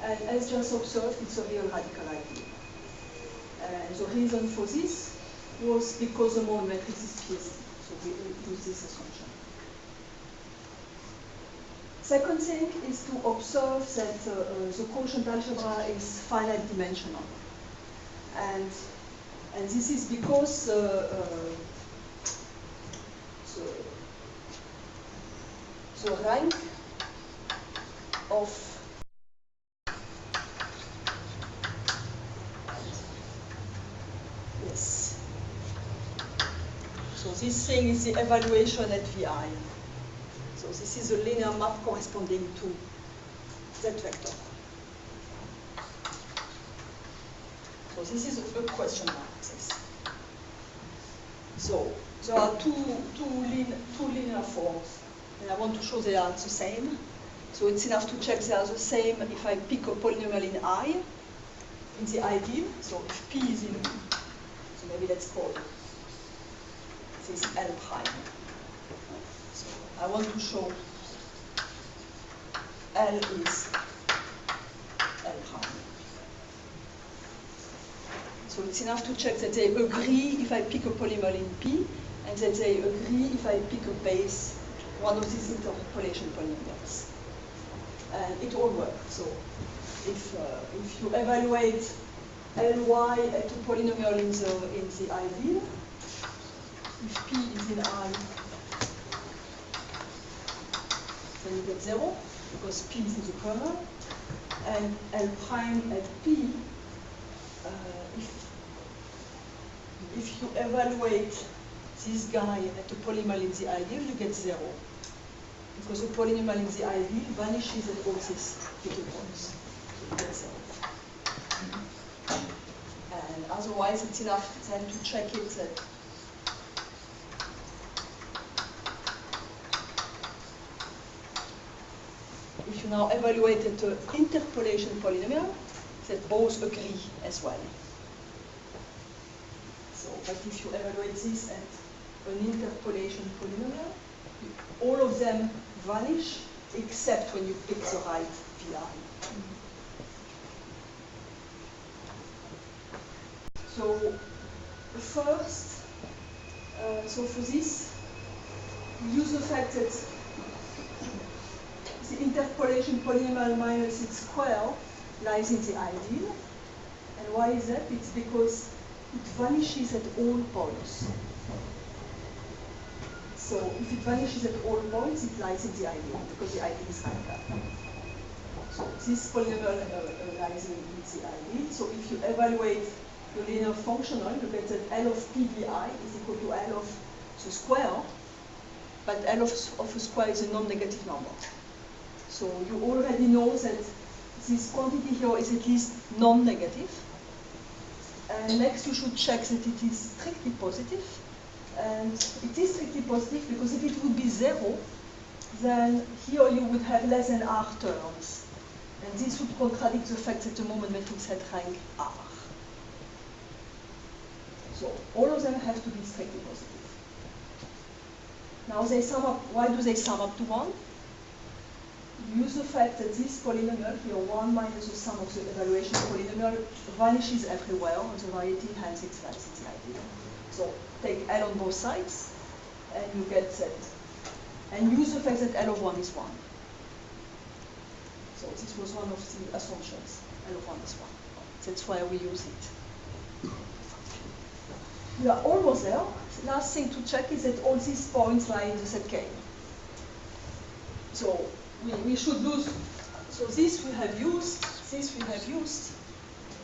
and as just observed, it's a real radical idea. And the reason for this was because the mode matrix is PSD, so we use this assumption. Second thing is to observe that the quotient algebra is finite dimensional. And this is because the rank of yes. So this thing is the evaluation at VI. So this is a linear map corresponding to Z vector. So this is a question mark. This. So there are two linear forms, and I want to show they are the same. So it's enough to check they are the same if I pick a polynomial in I, in the ideal. So if P is in, so maybe let's call this L prime. So I want to show L is L prime. So it's enough to check that they agree if I pick a polynomial in P, and that they agree if I pick a base, one of these interpolation polynomials. And it all works. So if you evaluate Ly at a polynomial in the ideal, if P is in I, then you get 0, because P is in the kernel, and L prime at P, if you evaluate this guy at a polynomial in the ideal, you get 0. Because the polynomial in the ideal vanishes at all these little points. So you get 0. And otherwise, it's enough then to check it that if you now evaluate at an interpolation polynomial, that both agree as well. So, but if you evaluate this at an interpolation polynomial, all of them vanish except when you pick the right VI. So first, so for this, use the fact that the interpolation polynomial minus its square lies in the ideal. And why is that? It's because it vanishes at all points. So if it vanishes at all points, it lies in the ideal, because the ideal is radical. So this polynomial lies in the ideal. So if you evaluate the linear functional, you get that L of PBI is equal to L of the square, but L of a square is a non-negative number. So you already know that this quantity here is at least non-negative. And next you should check that it is strictly positive. And it is strictly positive because if it would be 0, then here you would have less than R terms. And this would contradict the fact that the moment matrix had rank R. So all of them have to be strictly positive. Now they sum up. Why do they sum up to 1? Use the fact that this polynomial here, 1 minus the sum of the evaluation polynomial, vanishes everywhere on the variety, hence it lies in the ideal. So take L on both sides, and you get that. And use the fact that L of 1 is 1. So this was one of the assumptions. L of 1 is 1. That's why we use it. We are almost there. The last thing to check is that all these points lie in the ZK. So we should lose. So this we have used, this we have used,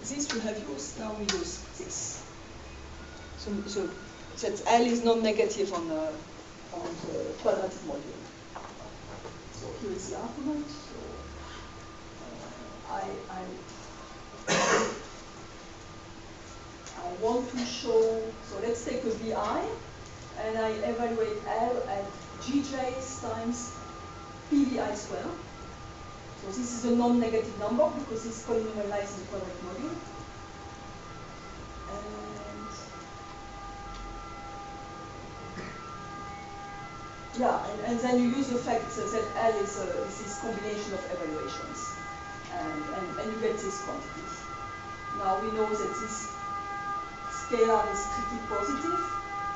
this we have used, now we use this. So that L is non-negative on the quadratic module. So here is the argument. So I want to show, so let's take a VI, and I evaluate L at GJs times PVI squared. So this is a non-negative number because it's polynomial lies in the quadratic module. And then you use the fact that L is this combination of evaluations, and you get this quantity. Now we know that this scalar is strictly positive,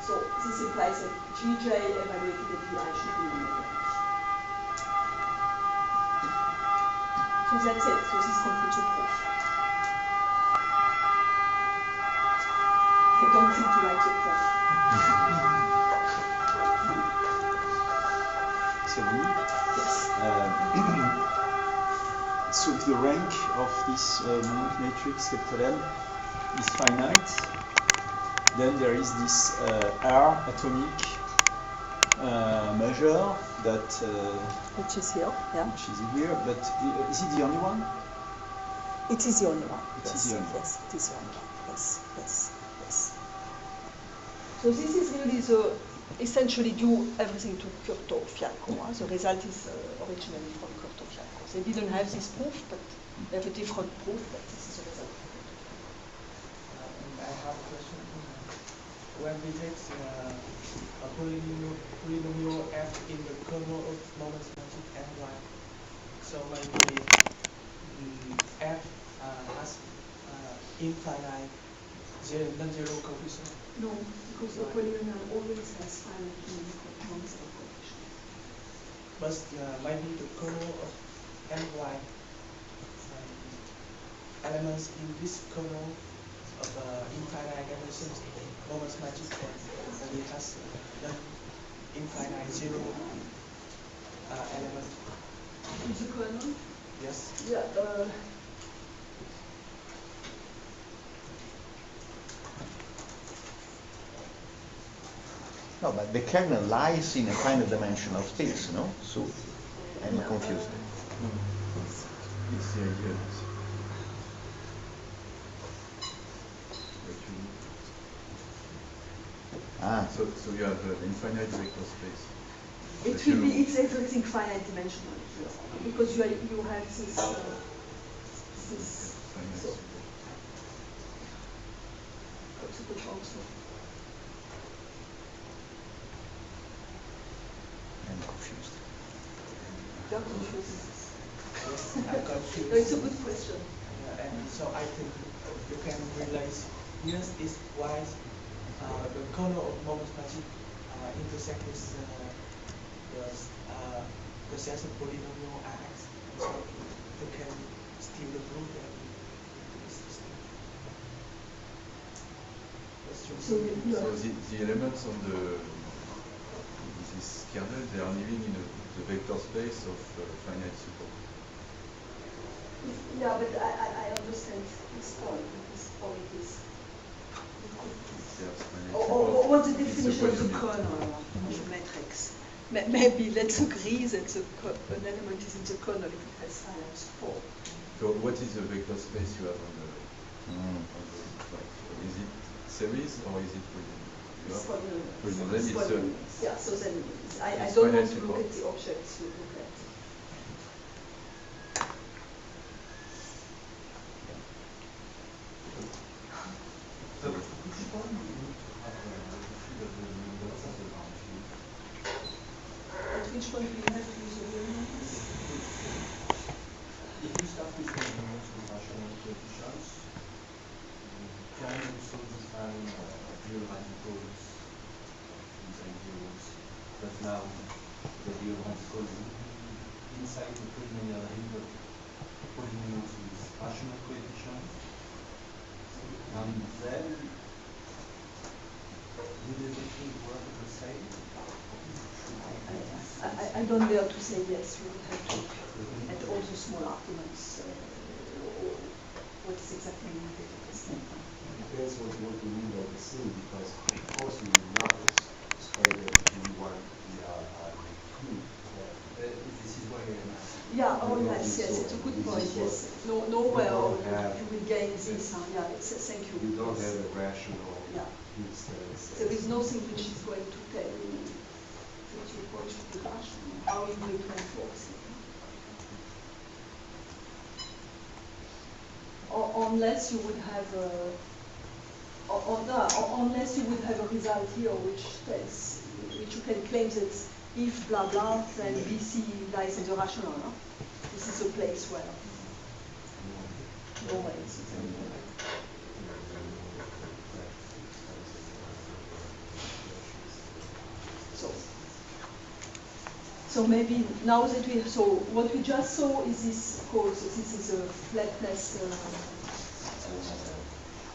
so this implies that Gj evaluated at Vi should be non-negative. So that's it. So this concludes the proof. I don't think you like the proof. So so if the rank of this Monique matrix capital M is finite, then there is this R atomic measure that Which is here, yeah. which is here, but is it the only one? It is the only one. It is the only one. Yes, it is the only one. Yes, yes, yes. So this is really the essentially due everything to Curto-Fialco. The result is originally from Curto-Fialco. They didn't have this proof, but they have a different proof, but this is the result. And I have a question. When we take a polynomial f in the kernel of moments magic ny, so when we f has infinite non-zero coefficient. No, because the polynomial always has finite non-zero coefficient. But maybe the kernel of ny elements in this kernel of infinite dimensions moments magic and it has infinite zero element. In the kernel? Yes. Yeah. No, but the kernel lies in a finite dimensional space, no? So I'm confused. It's the idea. So you have an infinite vector space. It will be, it's everything finite dimensional here, because you have this, Finite. so. That's a good answer. I'm confused. You're confused. Yes, I'm confused. No, it's a good question. And so I think you can realize yes is why the kernel of moments magic intersect with the sense of polynomial x. So you can steal the proof that it is So the elements on this kernel, they are living in the vector space of finite support. Yeah, but I understand this point. This point is. What's the definition of the kernel of the matrix? Maybe let's agree that an element is in the kernel if it has finite support. So what is the vector space you have on the right? Is it series or is it polynomial? It's polynomial. Polynomial. Yeah, so then I don't want to look at the objects you look at. Which one do you have to use the elements? If you start with polynomials with rational coefficients, you can also define real radicals inside zeros. But now the real radicals would be inside the polynomial ring of polynomials with rational coefficients. And then would everything work the same? I don't dare to say yes. We would have to look at all the small arguments. What is exactly needed at this time. depends what you want to mean by the thing, because of course you will not explain that you want the clue. This is why I'm asking. Yeah, oh yes, yes, it's a good point, yes. Nowhere you will gain this, yeah, thank you. You don't have a rational instance. There is nothing which is going to tell you that you're going to be rational. How are you going to enforce it? Or unless you would have unless you would have a result here which tells, which you can claim that if blah blah, then BC lies in the rational. No? This is a place where no way. So maybe now that we so what we just saw is this called, so this is a flatness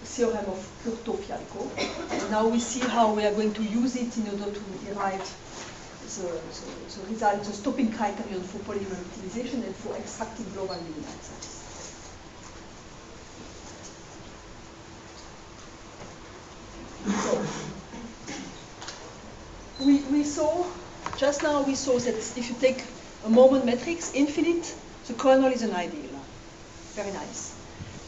theorem of Curto-Fialco. And now we see how we are going to use it in order to derive the result, the stopping criterion for polynomial optimization and for extracting global minima. So we saw, just now we saw that if you take a moment matrix, infinite, the kernel is an ideal. Very nice.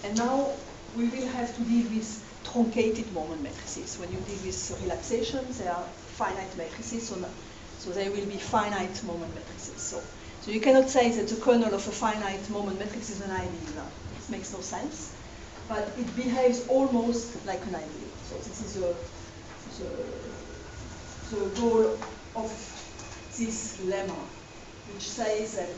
And now we will have to deal with truncated moment matrices. When you deal with relaxations, they are finite matrices, so they will be finite moment matrices. So you cannot say that the kernel of a finite moment matrix is an ideal. It makes no sense. But it behaves almost like an ideal. So this is the goal of this lemma, which says that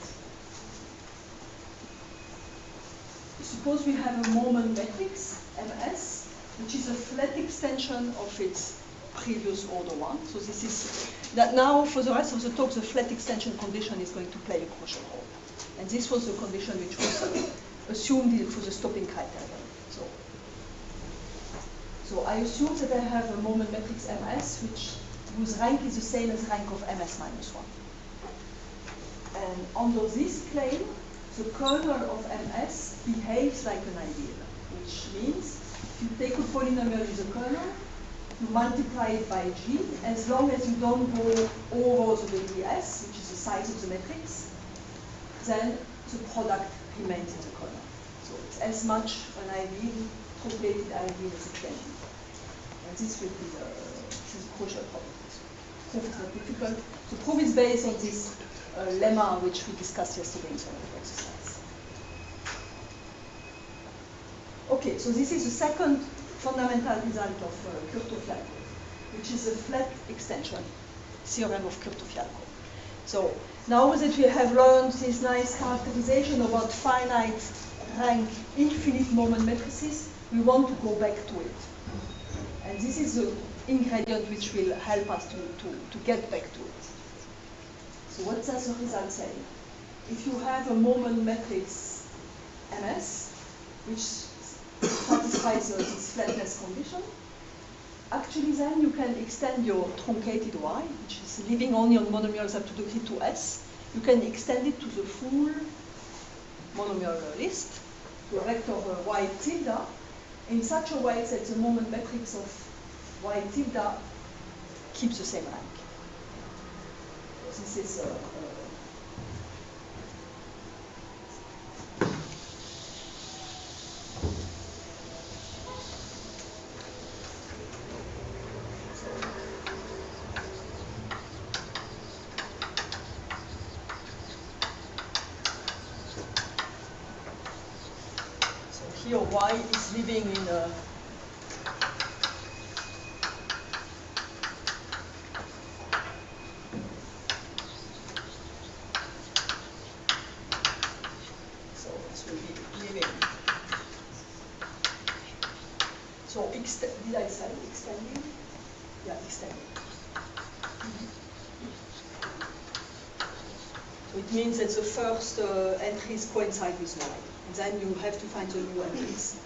suppose we have a moment matrix, MS, which is a flat extension of its previous order one. So this is, that now for the rest of the talk, the flat extension condition is going to play a crucial role. And this was the condition which was assumed for the stopping criterion. So I assume that I have a moment matrix MS, whose rank is the same as rank of MS minus 1. And under this claim, the kernel of MS behaves like an ideal, which means if you take a polynomial in the kernel, you multiply it by G, as long as you don't go over the degree S, which is the size of the matrix, then the product remains in the kernel. So it's as much an ideal, truncated ideal as it can be. And this will be the crucial property. Proof is not difficult. The proof is based on this lemma which we discussed yesterday in some of the exercise. Okay, so this is the second fundamental result of Curto-Fialco, which is a flat extension theorem of Curto-Fialco. So now that we have learned this nice characterization about finite rank infinite moment matrices, we want to go back to it. And this is the ingredient which will help us to get back to it. So what does the result say? If you have a moment matrix MS, which satisfies this flatness condition, actually then you can extend your truncated Y, which is living only on monomials up to degree 2S, you can extend it to the full monomial list, to a vector Y tilde, in such a way that the moment matrix of Y tilde keeps the same rank. This is so here Y is living in a did I say extending? Yeah, extending. So it means that the first entries coincide with Y, and then you have to find the new entries.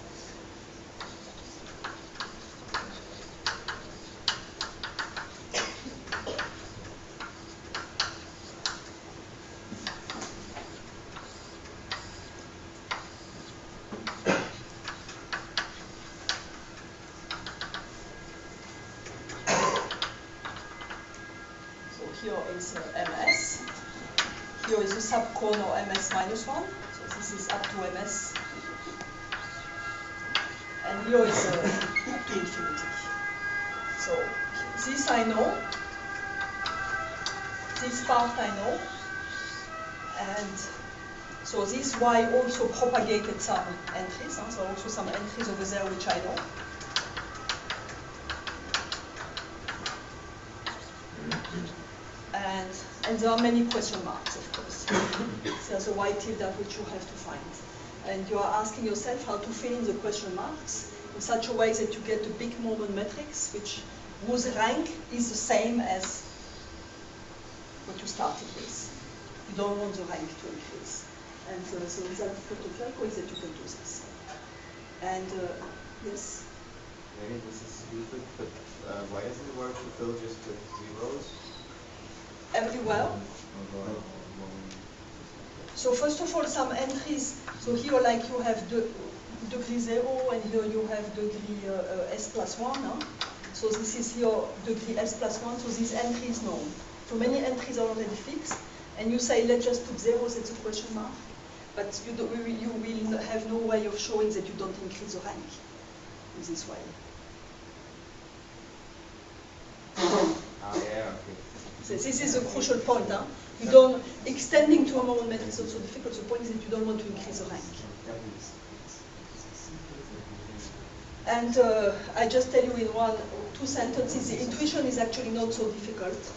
here is MS. Here is a subcone or MS minus 1. So this is up to MS. And here is up to infinity. So this I know. This part I know. And so this Y also propagated some entries. So also some entries over there which I know. And there are many question marks, of course. There's a Y tilde which you have to find. And you are asking yourself how to fill in the question marks in such a way that you get a big moment matrix whose rank is the same as what you started with. You don't want the rank to increase. And so that protocol is that you can do this. And yes? Maybe this is stupid, but why doesn't it work to fill just with zeros? Everywhere. So first of all, some entries. So here, like you have degree 0, and here you have degree s plus 1. Huh? So this is here degree s plus 1. So this entry is known. So many entries are already fixed, and you say let's just put zeros at the question mark, but you will have no way of showing that you don't increase the rank in this way. Yeah, okay. So this is a crucial point. Huh? You don't, extending to a moment matrix is also difficult. The point is that you don't want to increase the rank. And I just tell you in 1 or 2 sentences, the intuition is actually not so difficult.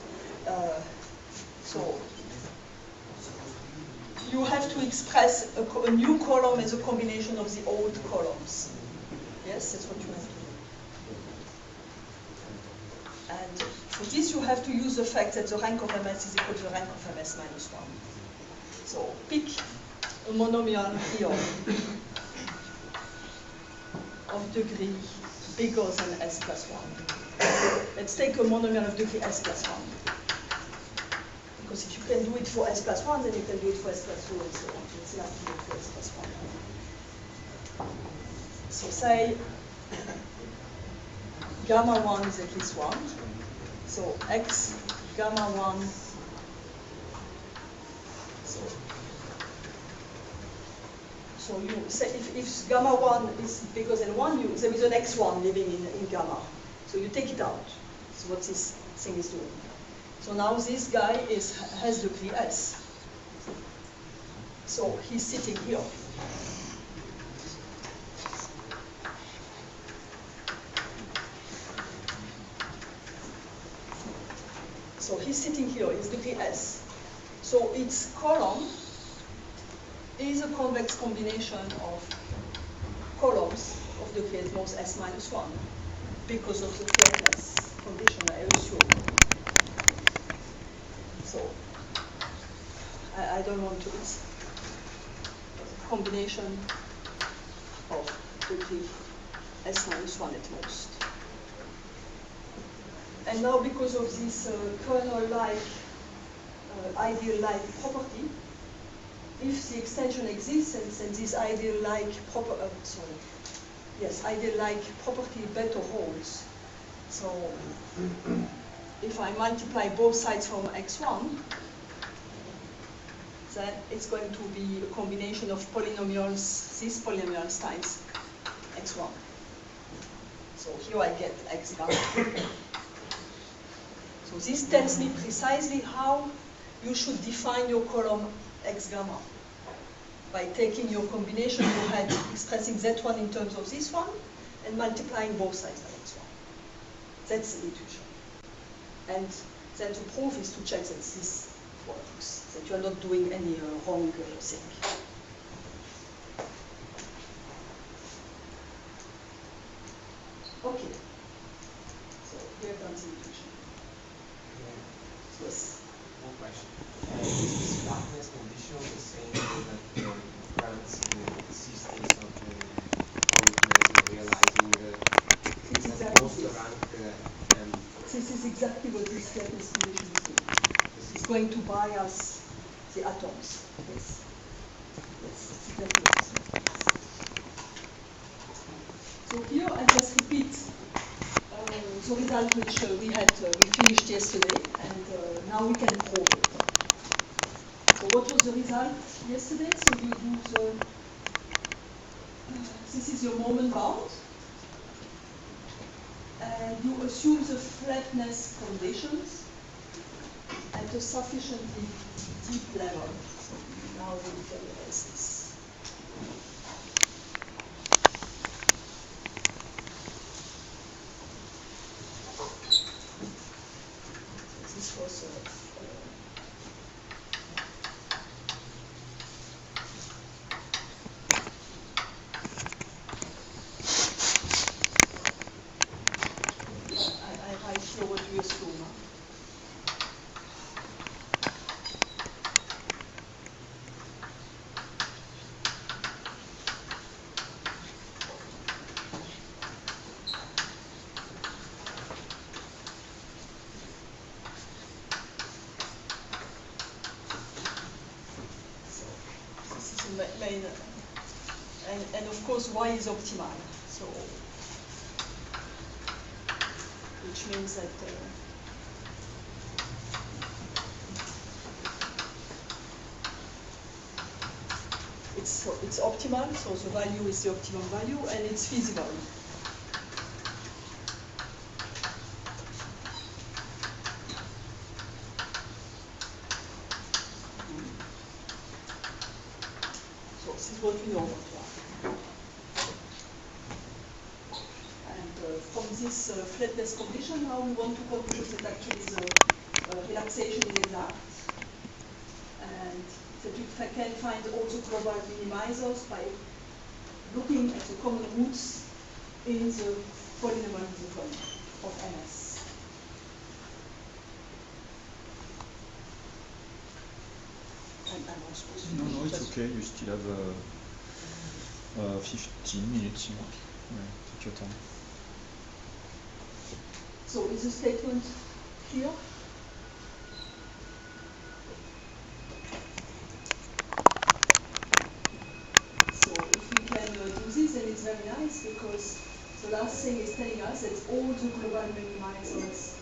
So you have to express a new column as a combination of the old columns. Yes, that's what you have to do. And for this, you have to use the fact that the rank of MS is equal to the rank of MS minus 1. So pick a monomial here of degree bigger than S plus 1. Let's take a monomial of degree S plus 1. Because if you can do it for S plus 1, then you can do it for S plus 2 and so on. So it's not to do it for S plus 1. So say gamma 1 is at least 1. So x gamma 1. So you say if gamma 1 is bigger than 1, there is an x1 living in gamma. So you take it out. So what this thing is doing. So now this guy has degree S. So he's sitting here. So he's sitting here, it's degree S. So its column is a convex combination of columns of degree at most S minus 1 because of the flatness condition, I assume. So I don't want to, it's a combination of degree S minus 1 at most. And now because of this kernel-like, ideal-like property, if the extension exists and this ideal-like ideal-like property better holds. So if I multiply both sides from x1, then it's going to be a combination of polynomials, these polynomials times x1. So here I get x gamma. So this tells me precisely how you should define your column x gamma by taking your combination you had expressing z1 in terms of this one and multiplying both sides by x1. That's the intuition. And then to prove is to check that this works, that you are not doing any wrong thing. Okay. So we have done the intuition. Yes. One question. Is this flatness condition the same that runs the existence of the point realizing most rank and this is exactly what this flatness condition is doing. It's going to bias the atoms. Yes. Yes, exactly what it is. So here I just repeat the result which we finished yesterday, and now we can prove it. So what was the result yesterday? So you do this is your moment bound, and you assume the flatness conditions at a sufficiently deep level. So now we can erase this. This was I write here what we assume. Main, and of course y is optimal, so which means that it's optimal, so the value is the optimum value, and it's feasible. This is what we know about Y. And from this flatness condition, now we want to conclude that actually the relaxation is exact, and that you can find also global minimizers by looking at the common roots in the polynomial sequence of MS. No, it's okay. You still have 15 minutes. Yeah, take your time. So is the statement clear? So if we can do this, then it's very nice, because the last thing is telling us that all the global minimizers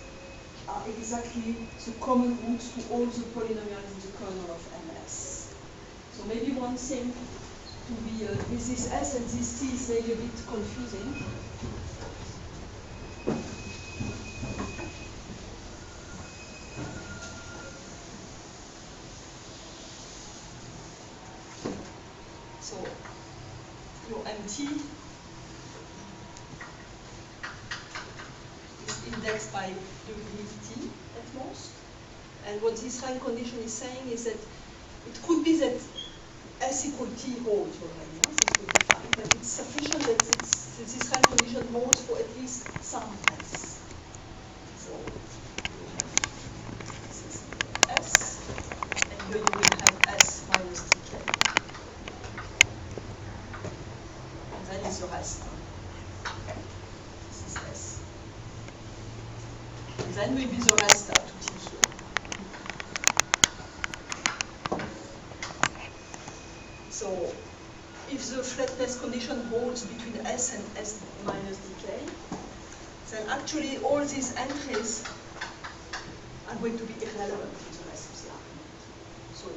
are exactly the common roots to all the polynomials in the kernel of MS. So maybe one thing to be with this S and this T is maybe a bit confusing. So your MT is indexed by degree T at most. And what this rank condition is saying is that it could be that S equal T holds already, this would be fine, but it's sufficient that this rank condition holds for at least some S. So you have this is S, and here you will have S minus dk. And that is the rest. This is S. And then will be the rest up to T here. So if the flatness condition holds between S and S minus dk, then actually all these entries are going to be irrelevant in the rest of the argument. So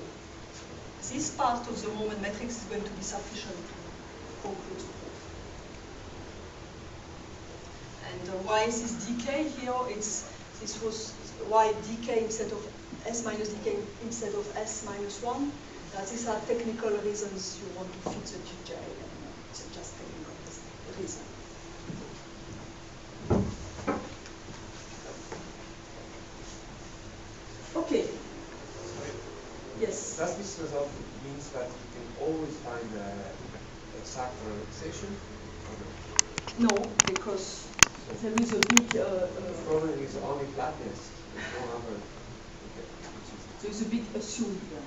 this part of the moment matrix is going to be sufficient to conclude the proof. And why is this dk here? This was why dk instead of S minus dk instead of S minus 1. These are technical reasons you want to fit the GJ, and it's just technical reason. Okay. Sorry. Yes. Does this result means that you can always find the exact relaxation? No, because there is a big. The problem is only flatness. There's no other. Okay. There is a big assumed here.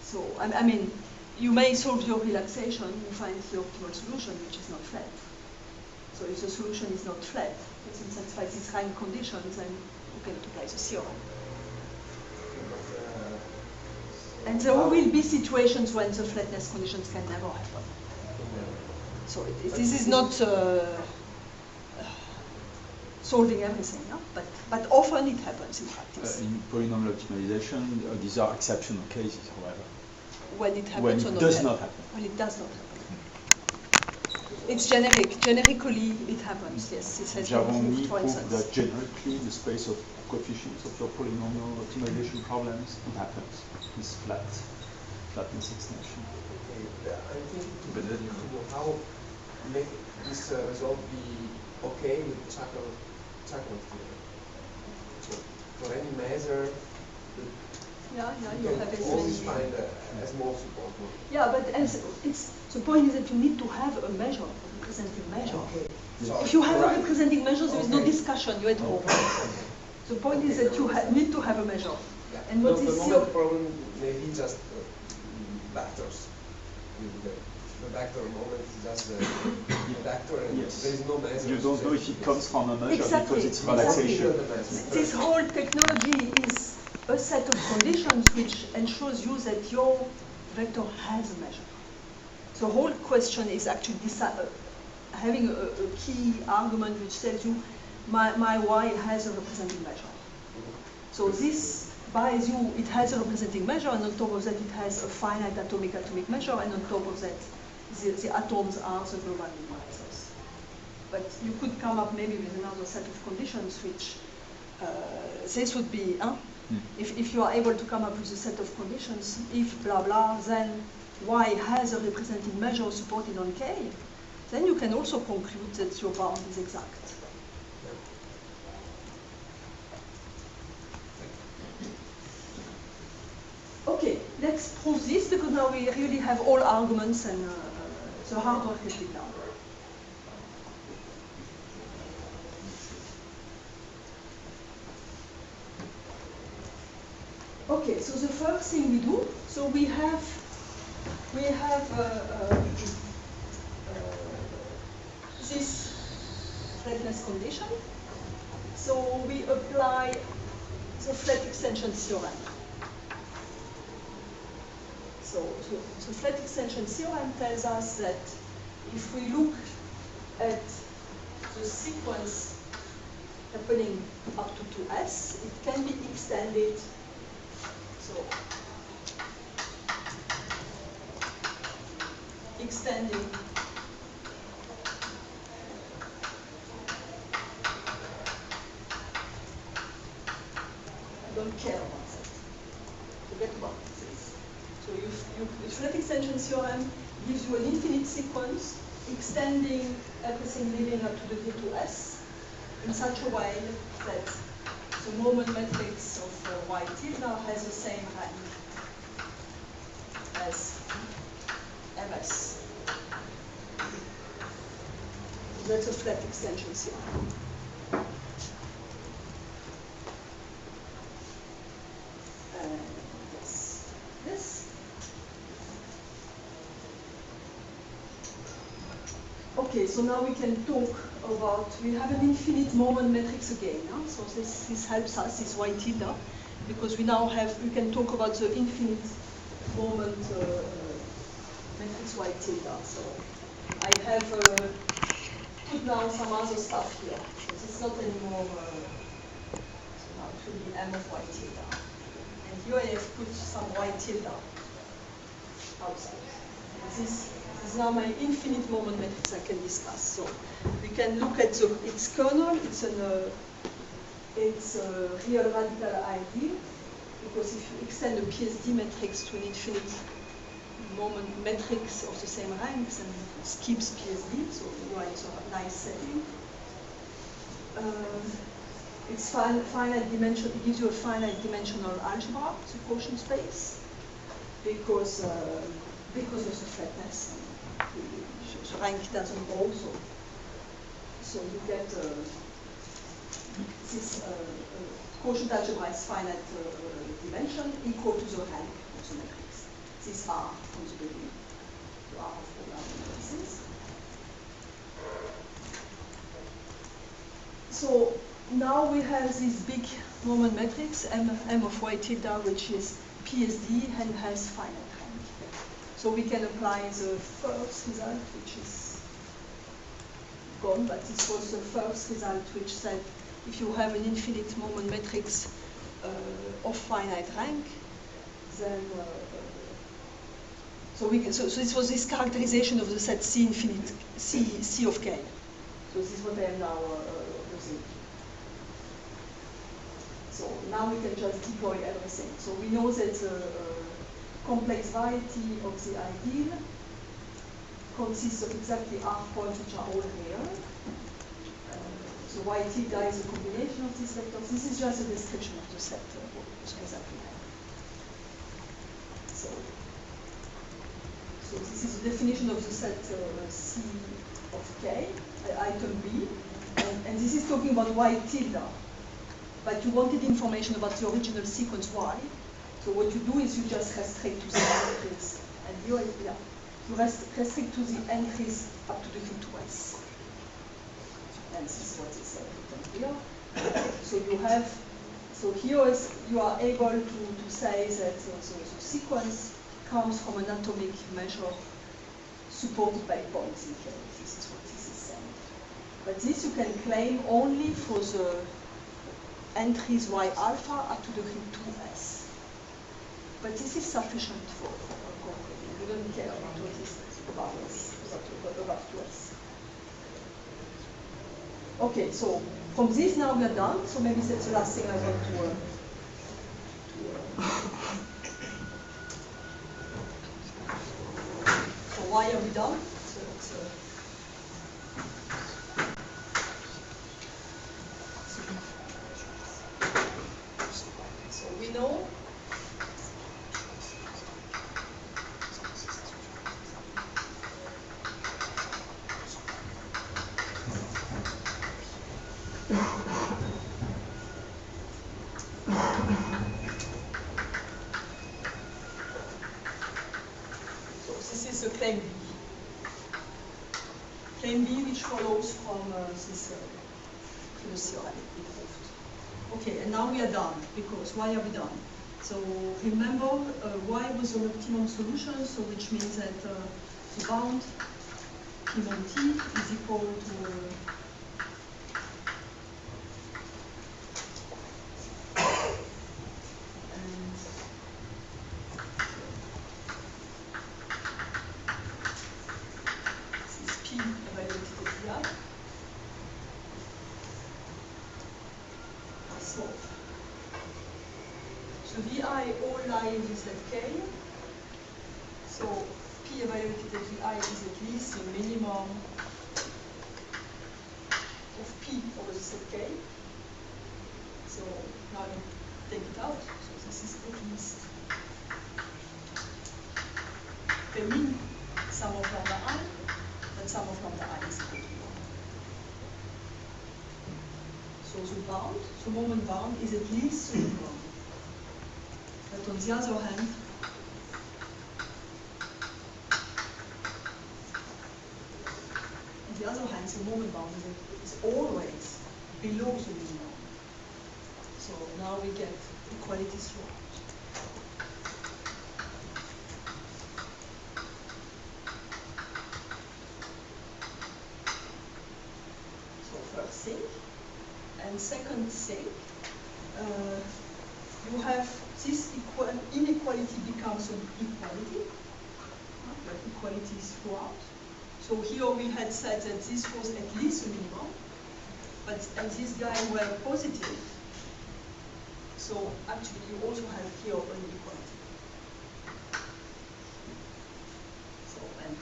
So, I mean, you may solve your relaxation, you find the optimal solution, which is not flat. So if the solution is not flat, it doesn't satisfy these rank conditions, then you can apply the theorem. And there will be situations when the flatness conditions can never happen. So this is not solving everything, but often it happens in practice. In polynomial optimization, these are exceptional cases, however. When it happens When or it not does happen. not happen. When it does not happen. It's generic. Generically, it happens. Yes, it has been proved, for instance. That generically, the space of coefficients of your polynomial optimization problems, it happens. This flatness extension. Okay, I think to know how make this result be okay with Chackle theorem. So for any measure, you have can always find a small support. Yeah, but the point is that you need to have a measure, a representing measure. Okay. If you have a representing measure, there is no discussion. You had hope. The point is that you need to have a measure. Yeah. And what the is moment problem may be just vectors. The vector moment is just a vector, and yes. there is no measure. You don't know if it comes from a measure exactly, because it's relaxation. Exactly. This whole technology is a set of conditions which ensures you that your vector has a measure. The whole question is actually having a key argument which tells you my y has a representing measure. So this buys you, it has a representing measure, and on top of that it has a finite atomic measure, and on top of that the atoms are the global numerators. But you could come up maybe with another set of conditions which this would be, if you are able to come up with a set of conditions, if blah blah, then y has a representing measure supported on k, then you can also conclude that your bound is exact. Okay, let's prove this, because now we really have all arguments and the hard work has been done. Okay, so the first thing we do, so we have this flatness condition. So we apply the flat extension theorem. So the flat extension theorem tells us that if we look at the sequence happening up to 2s, it can be extended. So extending I don't care about that. Forget about this. So the flat extension theorem gives you an infinite sequence extending everything leading up to the V2S in such a way that the moment matrix of y tilde has the same rank as MS. That's a flat extension theorem. This. Okay, so now we can talk about, we have an infinite moment matrix again. So this helps us, this y tilde, because we now have, we can talk about the infinite moment matrix y tilde. So I have put down some other stuff here. So this is not anymore, so now it will be m of y tilde. And here I have put some y tilde outside. This is now my infinite moment matrix I can discuss. So we can look at its kernel. It's a real radical ideal, because if you extend a PSD matrix to an infinite moment matrix of the same rank, then it skips PSD, so you are in a nice setting. It's finite dimension. It gives you a finite dimensional algebra, the quotient space, because of the flatness. The rank doesn't grow, so you get this quotient algebra is finite dimension equal to the rank of the matrix. This R from the beginning, the R of all matrices. So now we have this big moment matrix, M of y tilde, which is PSD and has finite rank. So we can apply the first result, which is gone, but this was the first result which said if you have an infinite moment matrix of finite rank, then so this was this characterization of the set C infinite C of k. So this is what I am now using. So now we can just deploy everything. So we know that the complex variety of the ideal consists of exactly R points which are all real. So y theta is a combination of these vectors. This is just a description of the set that we have. So this is the definition of the set C of k, item B, and this is talking about y tilde. But you wanted information about the original sequence y. So what you do is you just restrict to the entries, and here, you restrict to the entries up to the Q2S. And this is what is written here. So you have, so here is, you are able to say that the sequence comes from an atomic measure supported by points in K. This is what this is saying. But this you can claim only for the entries y alpha up to the Q2S. But this is sufficient for concluding. You don't care about what is above S, above 2S. Okay, so from this now we are done. So maybe that's the last thing I want to So why are we done? So we know claim B. Claim B, which follows from this previous theorem we proved. Okay, and now we are done, because why are we done? So remember, Y was an optimum solution, so which means that the bound P mon T is equal to K. So P evaluated at VI is at least the minimum of P over the set K. So now I take it out. So this is at least the mean sum of lambda I, and sum of lambda I is equal to 1. So the bound, the moment bound is at least the minimum. But on the other hand, the moment bound is always below the minimum. So now we get equality throughout. So first thing, and second thing, you have this inequality becomes an equality. You have equalities throughout. So here we had said that this was at least a minimum, and this guy were positive. So actually you also have here an inequality. So and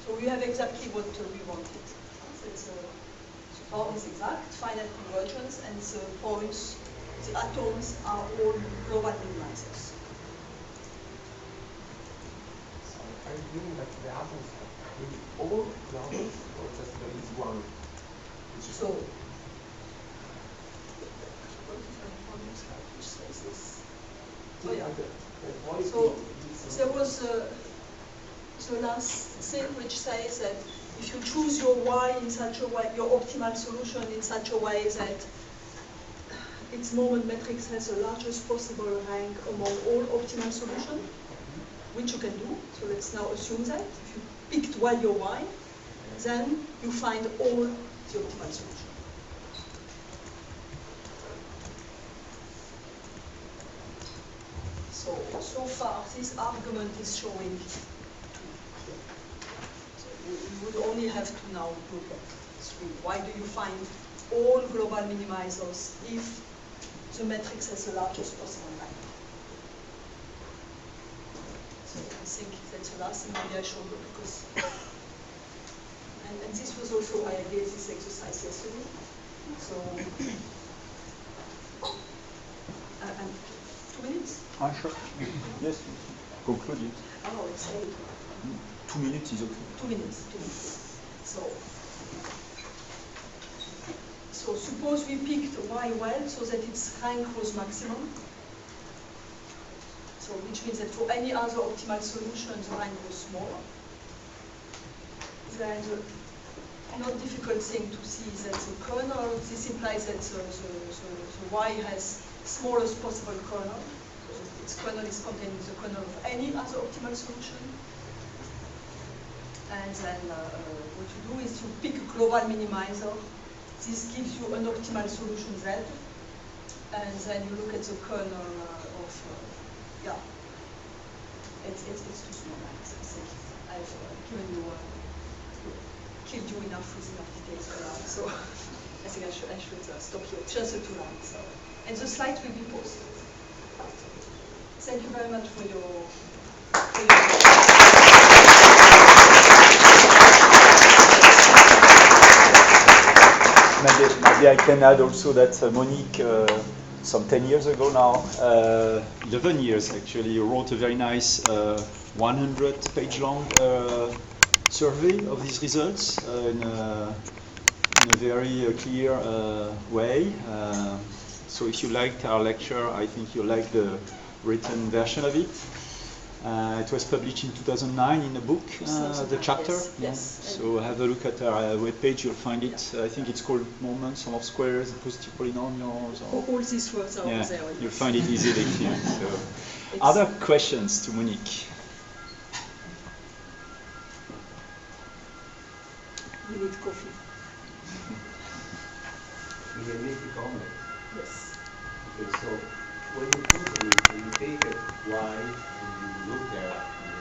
so we have exactly what we wanted. The bound is exact, finite convergence, and the points, the atoms are all global minimizers. So are you doing that the atoms in all numbers, or just there is one? Which is So, which says this? Oh yeah. So there was the last thing which says that if you choose your y in such a way, your optimal solution in such a way that its moment matrix has the largest possible rank among all optimal solutions, which you can do. So let's now assume that if you picked value y, then you find all the optimal solutions. So far, this argument is showing 2 here. So you would only have to now look at 3. Why do you find all global minimizers if the matrix has the largest possible rank? So I think that's the last thing maybe I showed you because, and this was also why I did this exercise yesterday. So, and 2 minutes? Sure. Yes, conclude it. Oh, it's 8. 2 minutes is okay. 2 minutes, 2 minutes. So suppose we picked y well so that its rank was maximum. So which means that for any other optimal solution the rank was smaller. Then the not difficult thing to see is that the kernel, this implies that the y has smallest possible kernel. Its kernel is containing the kernel of any other optimal solution. And then what you do is you pick a global minimizer. This gives you an optimal solution Z. And then you look at the kernel of, yeah, it's too small. I think I've given you, killed you enough with enough details for now. So I think I should stop here. Just the 2 lines. So. And the slides will be posted. Thank you very much for your Maybe I can add also that Monique, some 10 years ago now, 11 years actually, wrote a very nice 100-page long survey of these results in a very clear way. So if you liked our lecture, I think you liked the written version of it. It was published in 2009 in a book, the chapter. Yes. So have a look at our webpage, you'll find it. I think it's called Moments, Sum of Squares, Positive Polynomials. All these words are over there. You'll find it easily here. So. Other questions to Monique? We need coffee. We can make a comment. Yes. Okay, so when you take a y and you look at the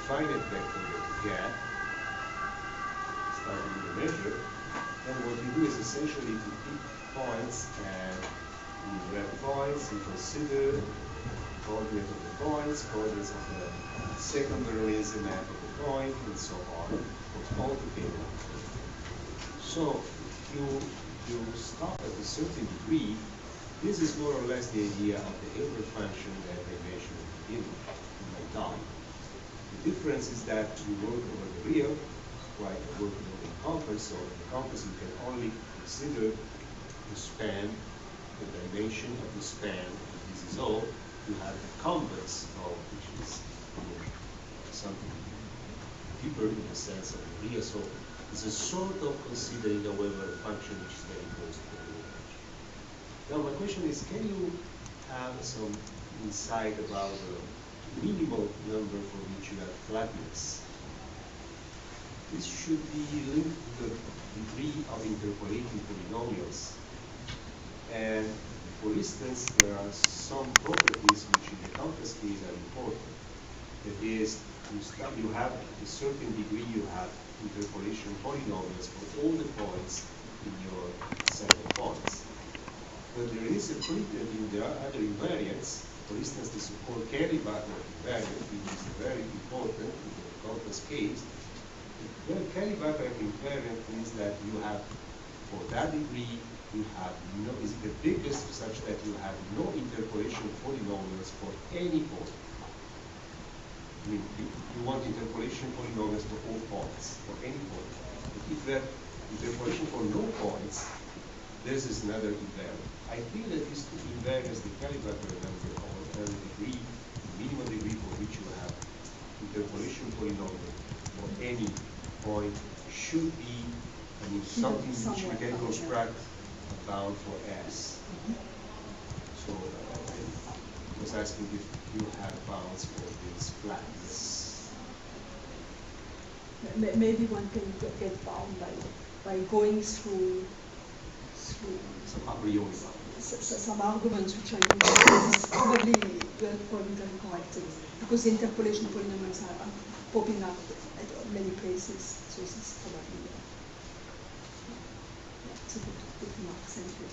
finite vector that you get, starting with the measure, then what you do is essentially to pick points, and you have points, you consider coordinates of the points, coordinates of the second parallelism map of the point, and so on, all together. So you stop at a certain degree. This is more or less the idea of the Hilbert function that I mentioned at the beginning in my talk. The difference is that you work over the real, while you work over the compass. So in the compass you can only consider the span, the dimension of the span, and this is all. You have the convex of, which is something deeper in the sense of the real. So it's a sort of considering, however, a function which is very close to the real. Now my question is, can you have some insight about the minimal number for which you have flatness? This should be linked to the degree of interpolating polynomials. And for instance, there are some properties which in the compass case are important. That is, you have a certain degree, you have interpolation polynomials for all the points in your set of points. But there is a predetermined, there are other invariants. For instance, the so-called Kelly-Butler invariant, which is very important in the compass case. The Kelly-Butler invariant means that you have, for that degree, you have no, is the biggest such that you have no interpolation polynomials for any point. I mean, you want interpolation polynomials for all points, for any point. But if you have interpolation for no points, this is another invariant. I think that these two invariants, the Kelly-Butler number or the degree, the minimum degree for which you have interpolation polynomial for any point, should be, I mean, something which we can construct about for S. So I was asking if you have bounds for this flatness. Maybe one can get bound by going through Some a priori bounds. some arguments which are used. Probably you are probably very correct, because the interpolation polynomials are popping up at many places. So this is probably it's a good remark. Thank you.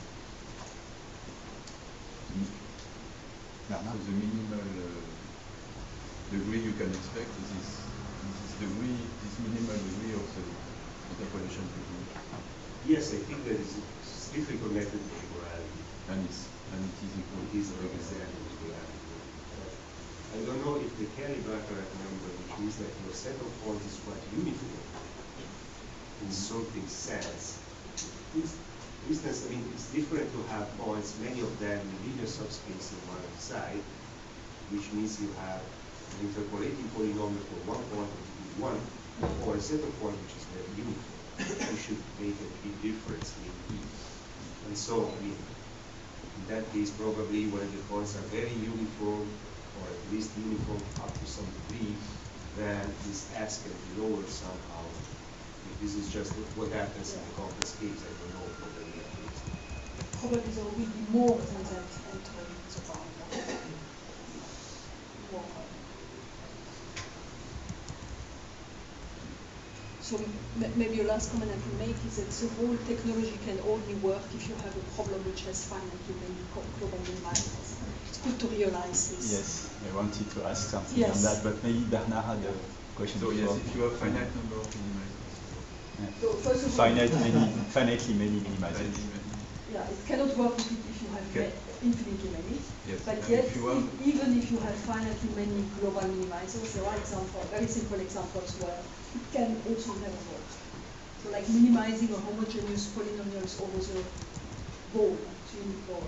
So the minimal degree you can expect is this minimal degree of the interpolation technique. Yes, I think that is strictly connected to regularity. And it is equal. It is exactly regularity. I don't know if the Kelly-Baccarat number, which means that your set of points is quite uniform in sorting sense. For instance, I mean, it's different to have points, many of them in linear subspace on one side, which means you have an interpolating polynomial for one point of degree 1, or a set of points which is very uniform. You should make a big difference in E. And so, I mean, in that case, probably when the points are very uniform, or at least uniform up to some degree, then this S can be lowered somehow. If this is just what happens in the complex case, I don't know. Probably there will be more than that entering the bound. So maybe your last comment I can make is that the whole technology can only work if you have a problem which has finitely many global minimizers. It's good to realize this. Yes, I wanted to ask something yes. on that, but maybe Bernard had a question. So yes, if you have finite number of minimizers. Yeah. So first of all, finitely many minimizers. Yeah, it cannot work if you have infinitely many. Yes. But yet, even if you have finitely many global minimizers, there are very simple examples where it can also never work. So like minimizing a homogeneous polynomials over the ball, unit ball.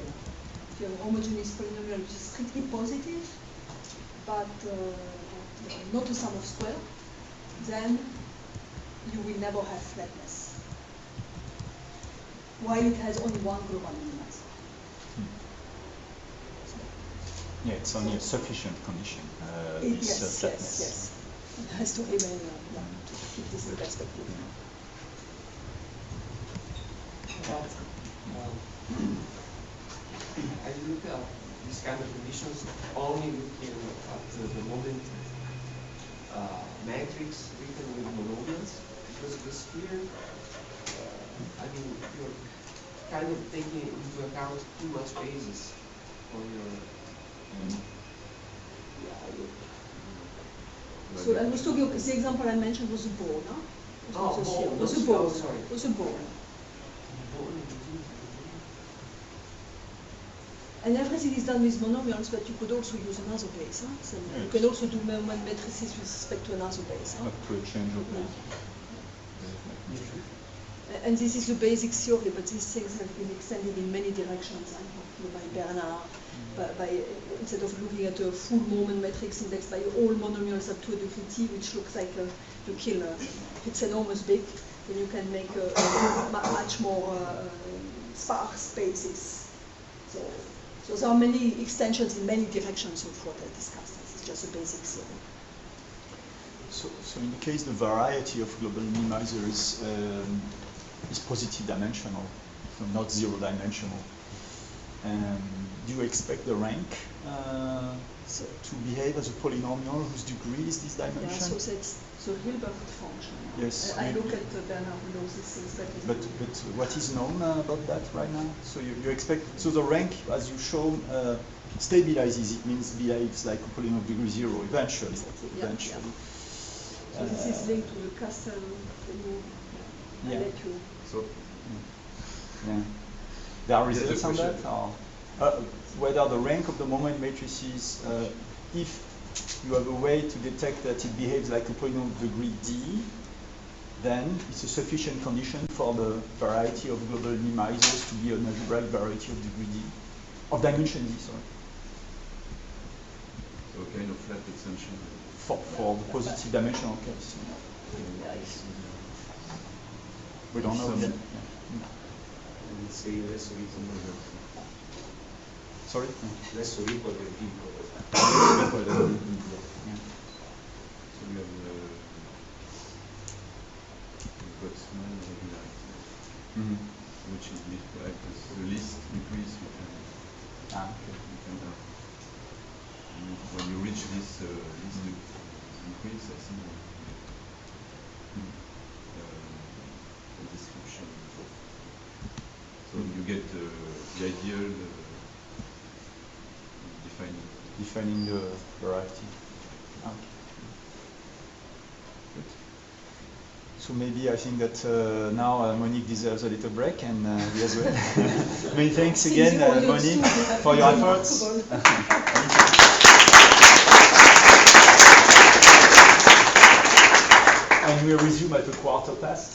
If you have a homogeneous polynomial which is strictly positive, but not a sum of square, then you will never have flatness, while it has only one global minimizer. Yeah, it's only a sufficient condition. Yes. It has to remain, to keep this in perspective. I look at these kind of conditions only looking at the moment matrix written with monomials, because the sphere, I mean, you're kind of taking into account too much basis on your. So I was talking, the example I mentioned was a ball, no? Was a ball. And everything is done with monomials, but you could also use another base. Huh? So you can also do moment matrices with respect to another base. Huh? Up to a change of base. And this is the basic theory, but these things have been extended in many directions, by Bernard. Instead of looking at a full moment matrix indexed by all monomials up to a degree T, which looks like you kill it's enormous big, then you can make much more sparse bases. So there are many extensions in many directions of what I discussed. This is just a basic theory. So in the case the variety of global minimizers is positive dimensional, so not zero dimensional. Do you expect the rank to behave as a polynomial whose degree is this dimension? Yeah, so that's the Hilbert function. Yes. I look at Bernard who knows these things better. But what is known about that right now? So you expect, so the rank, as you shown, stabilizes, it means behaves like a polynomial of degree 0 eventually. Yeah. So this is linked to the Castle, I let you. So, yeah. There are results on that? Or, whether the rank of the moment matrices, if you have a way to detect that it behaves like a polynomial of degree D, then it's a sufficient condition for the variety of global minimizers to be an algebraic variety of degree D, of dimension D, sorry. So kind of flat extension. For the positive dimensional case. We don't know yet. And say less or equal. Sorry? Less or equal than equal. Equal than equal. Yeah. So we have Boltzmann regularity, which is like the least increase you can. You can have. And when you reach this least increase, I think the description. So you get the ideal defining the variety. Okay. Good. So maybe I think that now Monique deserves a little break, and we as well. Many thanks again, Monique, for your efforts. And we'll resume at 1/4 past.